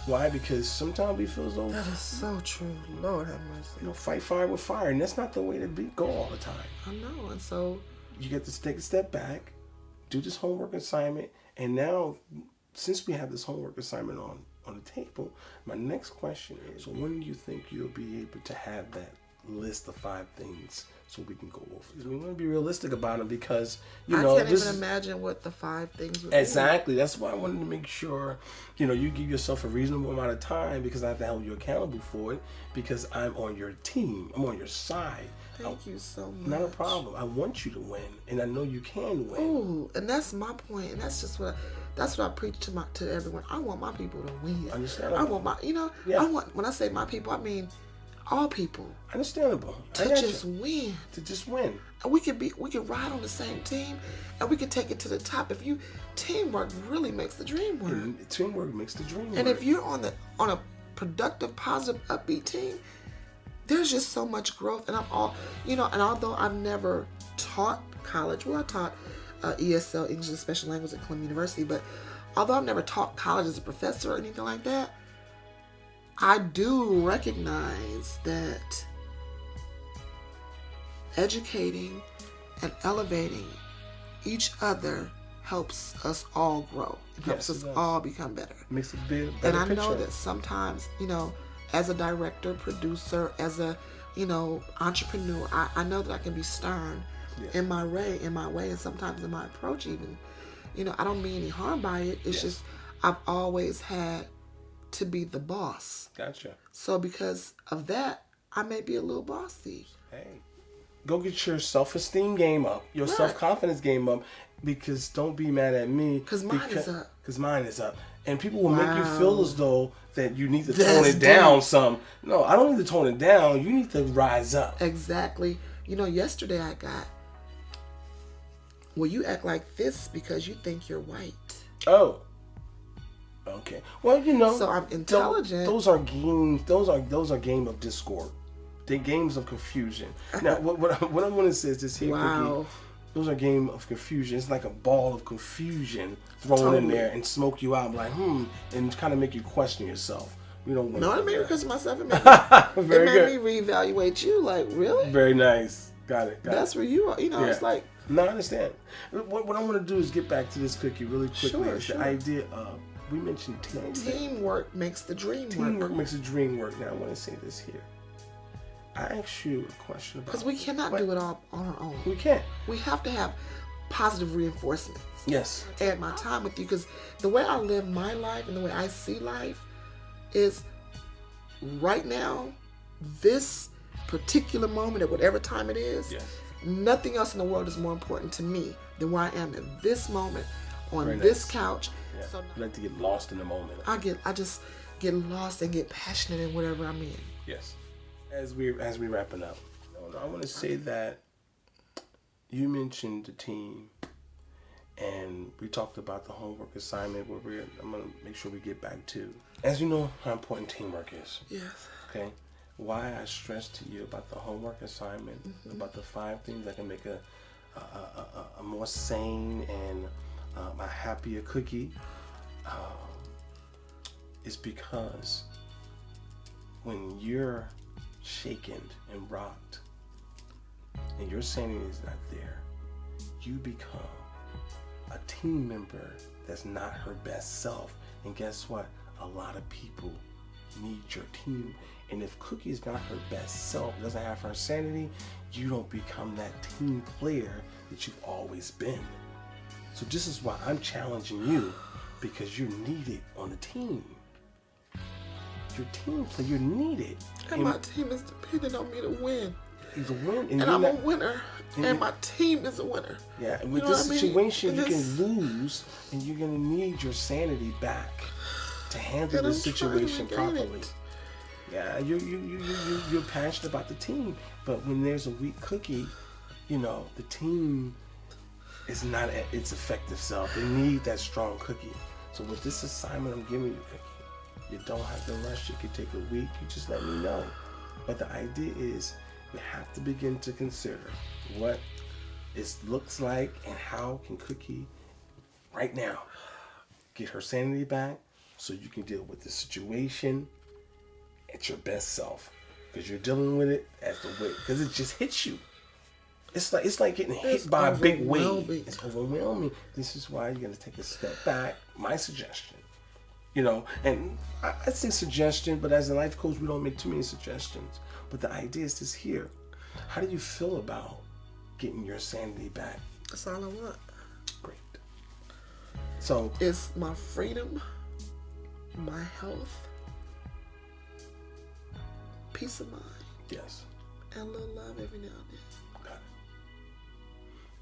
[SPEAKER 1] Why? Because sometimes we feel as though
[SPEAKER 2] That is so true. Lord have mercy.
[SPEAKER 1] Fight fire with fire, and that's not the way to go all the time.
[SPEAKER 2] I know, and so
[SPEAKER 1] You get to take a step back, do this homework assignment, and now, since we have this homework assignment on the table, my next question is, when do you think you'll be able to have that list of 5 things so we can go over? We want to be realistic about them, because
[SPEAKER 2] I can't even imagine what the 5 things would be.
[SPEAKER 1] Exactly. That's why I wanted to make sure, you give yourself a reasonable amount of time, because I have to hold you accountable for it, because I'm on your team. I'm on your side.
[SPEAKER 2] Thank you so much.
[SPEAKER 1] Not a problem. I want you to win, and I know you can win.
[SPEAKER 2] Ooh, and that's my point, and that's just what I preach to everyone. I want my people to win.
[SPEAKER 1] Understandable.
[SPEAKER 2] I want I want, when I say my people, I mean all people.
[SPEAKER 1] Understandable.
[SPEAKER 2] To just win.
[SPEAKER 1] To just win.
[SPEAKER 2] And we could ride on the same team, and we could take it to the top. Teamwork really makes the dream work.
[SPEAKER 1] And teamwork makes the dream work.
[SPEAKER 2] And if you're on a productive, positive, upbeat team, there's just so much growth. And and although I've never taught college, I taught ESL, English and Special Language at Columbia University, but although I've never taught college as a professor or anything like that, I do recognize that educating and elevating each other helps us all grow. It helps us all become better.
[SPEAKER 1] Makes it better.
[SPEAKER 2] And I know that sometimes, as a director, producer, as a, entrepreneur, I know that I can be stern in my way, and sometimes in my approach even. I don't mean any harm by it. It's just I've always had to be the boss.
[SPEAKER 1] Gotcha.
[SPEAKER 2] So because of that, I may be a little bossy.
[SPEAKER 1] Hey, go get your self-esteem game up, your self-confidence game up, because don't be mad at me.
[SPEAKER 2] Because mine is up.
[SPEAKER 1] Because mine is up. And people will make you feel as though that you need to tone it down some. No, I don't need to tone it down. You need to rise up.
[SPEAKER 2] Exactly. Yesterday I got, well, you act like this because you think you're white.
[SPEAKER 1] Oh. Okay. Well,
[SPEAKER 2] So I'm intelligent.
[SPEAKER 1] Those are games. Those are game of discord. They're games of confusion. Now, what I want to say is this here.
[SPEAKER 2] Wow.
[SPEAKER 1] Cookie, those are game of confusion. It's like a ball of confusion thrown in there and smoke you out. Like, and kind of make you question yourself. We don't want.
[SPEAKER 2] No, it made me question myself. It made me reevaluate you. Like, really?
[SPEAKER 1] Very nice. Got it.
[SPEAKER 2] That's where you are. It's like.
[SPEAKER 1] No, I understand. What I want to do is get back to this cookie really quickly.
[SPEAKER 2] Sure.
[SPEAKER 1] The idea of, we mentioned
[SPEAKER 2] teamwork makes the dream work.
[SPEAKER 1] Teamwork makes the dream work. Now I want to say this here. I asked you a question about,
[SPEAKER 2] because we cannot do it all on our own.
[SPEAKER 1] We can't.
[SPEAKER 2] We have to have positive reinforcements.
[SPEAKER 1] Yes.
[SPEAKER 2] Add my time with you, because the way I live my life and the way I see life is right now, this particular moment at whatever time it is.
[SPEAKER 1] Yes.
[SPEAKER 2] Nothing else in the world is more important to me than where I am in this moment on this couch.
[SPEAKER 1] Yeah.
[SPEAKER 2] So
[SPEAKER 1] you like to get lost in the moment.
[SPEAKER 2] I just get lost and get passionate in whatever I'm in.
[SPEAKER 1] Yes. As we wrapping up, I want to say that you mentioned the team, and we talked about the homework assignment where I'm gonna make sure we get back to. As you know how important teamwork is.
[SPEAKER 2] Yes.
[SPEAKER 1] Okay. Why I stressed to you about the homework assignment, about the 5 things that can make a more sane and a happier cookie, is because when you're shaken and rocked and your sanity is not there, you become a team member that's not her best self. And guess what? A lot of people need your team. And if Cookie is not her best self, doesn't have her sanity, you don't become that team player that you've always been. So this is why I'm challenging you, because you're needed on the team. Your team player, you're needed.
[SPEAKER 2] And my team is dependent on me to win.
[SPEAKER 1] He's a win,
[SPEAKER 2] and I'm a winner. And my team is a winner.
[SPEAKER 1] Yeah, and with this situation, you can lose, and you're gonna need your sanity back to handle the situation properly. Yeah, you're passionate about the team, but when there's a weak Cookie, the team is not at its effective self. They need that strong Cookie. So with this assignment I'm giving you, Cookie, you don't have to rush. It could take a week. You just let me know. But the idea is, we have to begin to consider what it looks like and how can Cookie right now get her sanity back so you can deal with the situation at your best self, because you're dealing with it as the weight, because it just hits you. It's like getting hit by a big wave. It's overwhelming. This is why you're going to take a step back. My suggestion, and I say suggestion, but as a life coach, we don't make too many suggestions. But the idea is this here. How do you feel about getting your sanity back?
[SPEAKER 2] That's all I want.
[SPEAKER 1] Great. So
[SPEAKER 2] it's my freedom, my health, peace of mind.
[SPEAKER 1] Yes.
[SPEAKER 2] And a little love every now and then.
[SPEAKER 1] Got it.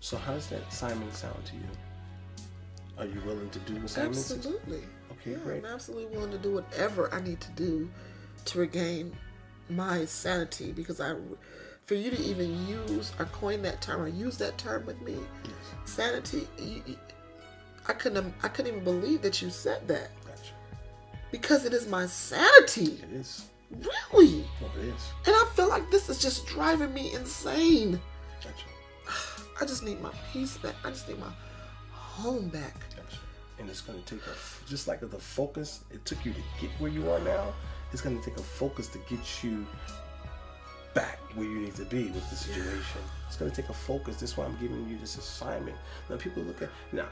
[SPEAKER 1] So how does that assignment sound to you? Are you willing to do assignments?
[SPEAKER 2] Absolutely.
[SPEAKER 1] Okay,
[SPEAKER 2] yeah,
[SPEAKER 1] great.
[SPEAKER 2] I'm absolutely willing to do whatever I need to do to regain my sanity, because for you to even use or coin that term or use that term with me, yes. Sanity, I couldn't even believe that you said that.
[SPEAKER 1] Gotcha.
[SPEAKER 2] Because it is my sanity.
[SPEAKER 1] It is.
[SPEAKER 2] Really?
[SPEAKER 1] Well, it is.
[SPEAKER 2] And I feel like this is just driving me insane.
[SPEAKER 1] Gotcha.
[SPEAKER 2] I just need my peace back. I just need my home back.
[SPEAKER 1] Gotcha. And it's going to take just like the focus it took you to get where you are now, it's going to take a focus to get you back where you need to be with the situation. It's going to take a focus. That's why I'm giving you this assignment. Now people look at, now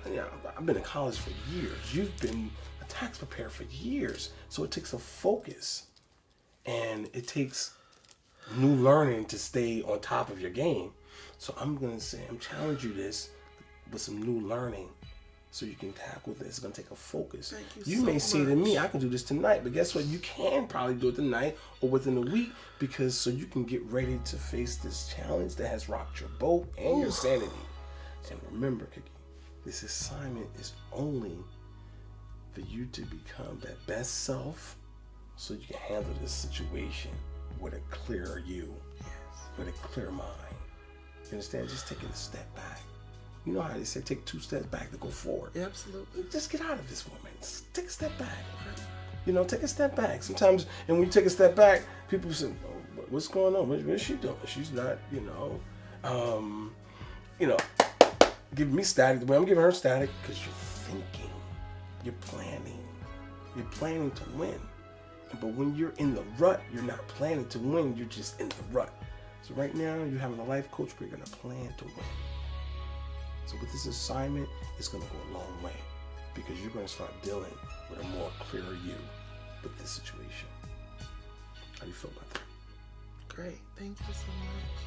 [SPEAKER 1] I've been in college for years. You've been a tax preparer for years. So it takes a focus, and it takes new learning to stay on top of your game. So I'm going to say, I'm challenging you this with some new learning so you can tackle this. It's going to take a focus.
[SPEAKER 2] Thank
[SPEAKER 1] you
[SPEAKER 2] so
[SPEAKER 1] may say
[SPEAKER 2] much.
[SPEAKER 1] to me, I can do this tonight, but guess what? You can probably do it tonight or within a week, because so you can get ready to face this challenge that has rocked your boat and your sanity. And remember, Cookie, this assignment is only for you to become that best self so you can handle this situation with a clear you, with a clear mind. You understand? Just taking a step back. You know how they say take 2 steps back to go forward.
[SPEAKER 2] Yeah, absolutely.
[SPEAKER 1] Just get out of this moment. Just take a step back. Take a step back. Sometimes, and when you take a step back, people say, oh, what's going on? What is she doing? She's not, giving me static the way I'm giving her static, because you're thinking, you're planning to win. But when you're in the rut, you're not planning to win, you're just in the rut. So right now, you're having a life coach where you're going to plan to win. So with this assignment, it's going to go a long way, because you're going to start dealing with a more clearer you with this situation. How do you feel about that?
[SPEAKER 2] Great. Thank you so much.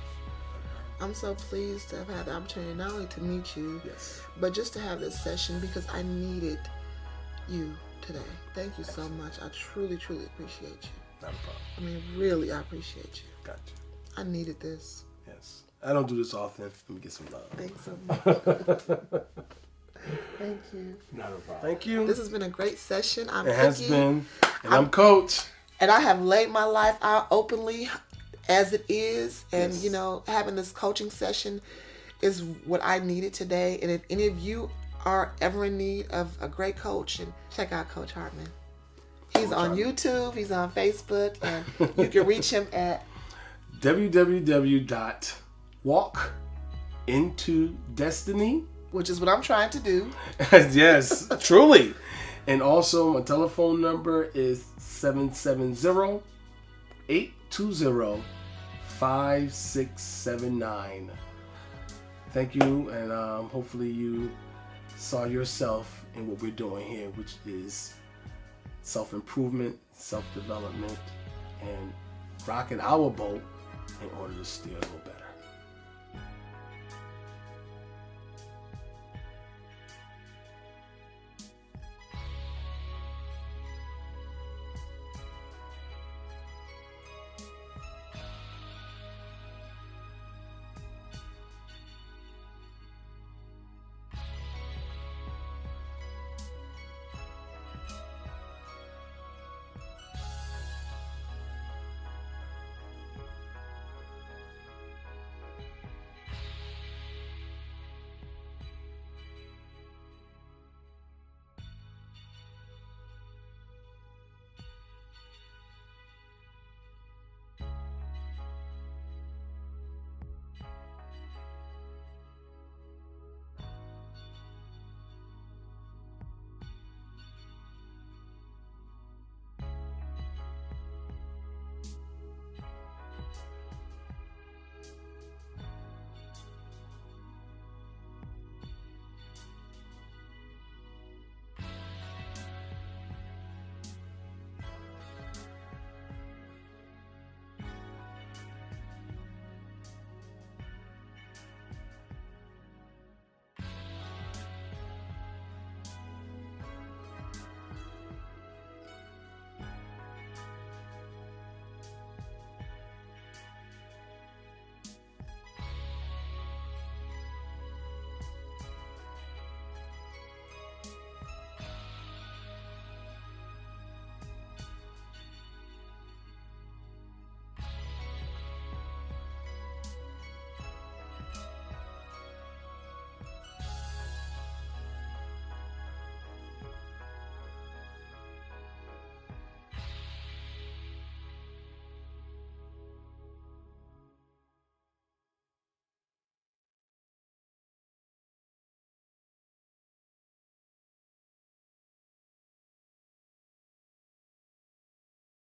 [SPEAKER 2] I'm so pleased to have had the opportunity not only to meet you,
[SPEAKER 1] yes,
[SPEAKER 2] but just to have this session, because I needed you today. Thank you so much. I truly, truly appreciate you.
[SPEAKER 1] Not a problem.
[SPEAKER 2] I mean, really, I appreciate you.
[SPEAKER 1] Got you.
[SPEAKER 2] I needed this.
[SPEAKER 1] Yes. I don't do this often. Let me get some love.
[SPEAKER 2] Thanks so much. Thank you.
[SPEAKER 1] Not a problem. Thank you.
[SPEAKER 2] This has been a great session.
[SPEAKER 1] It has been. And I'm Coach.
[SPEAKER 2] And I have laid my life out openly as it is. And,
[SPEAKER 1] yes,
[SPEAKER 2] having this coaching session is what I needed today. And if any of you are ever in need of a great coach, and check out Coach Hartman. He's on YouTube. He's on Facebook. And you can reach him at
[SPEAKER 1] www.walkintodestiny.com.
[SPEAKER 2] which is what I'm trying to do.
[SPEAKER 1] Yes, truly. And also, my telephone number is 770-820-5679. Thank you, and hopefully you saw yourself in what we're doing here, which is self-improvement, self-development, and rocking our boat in order to steer a little better.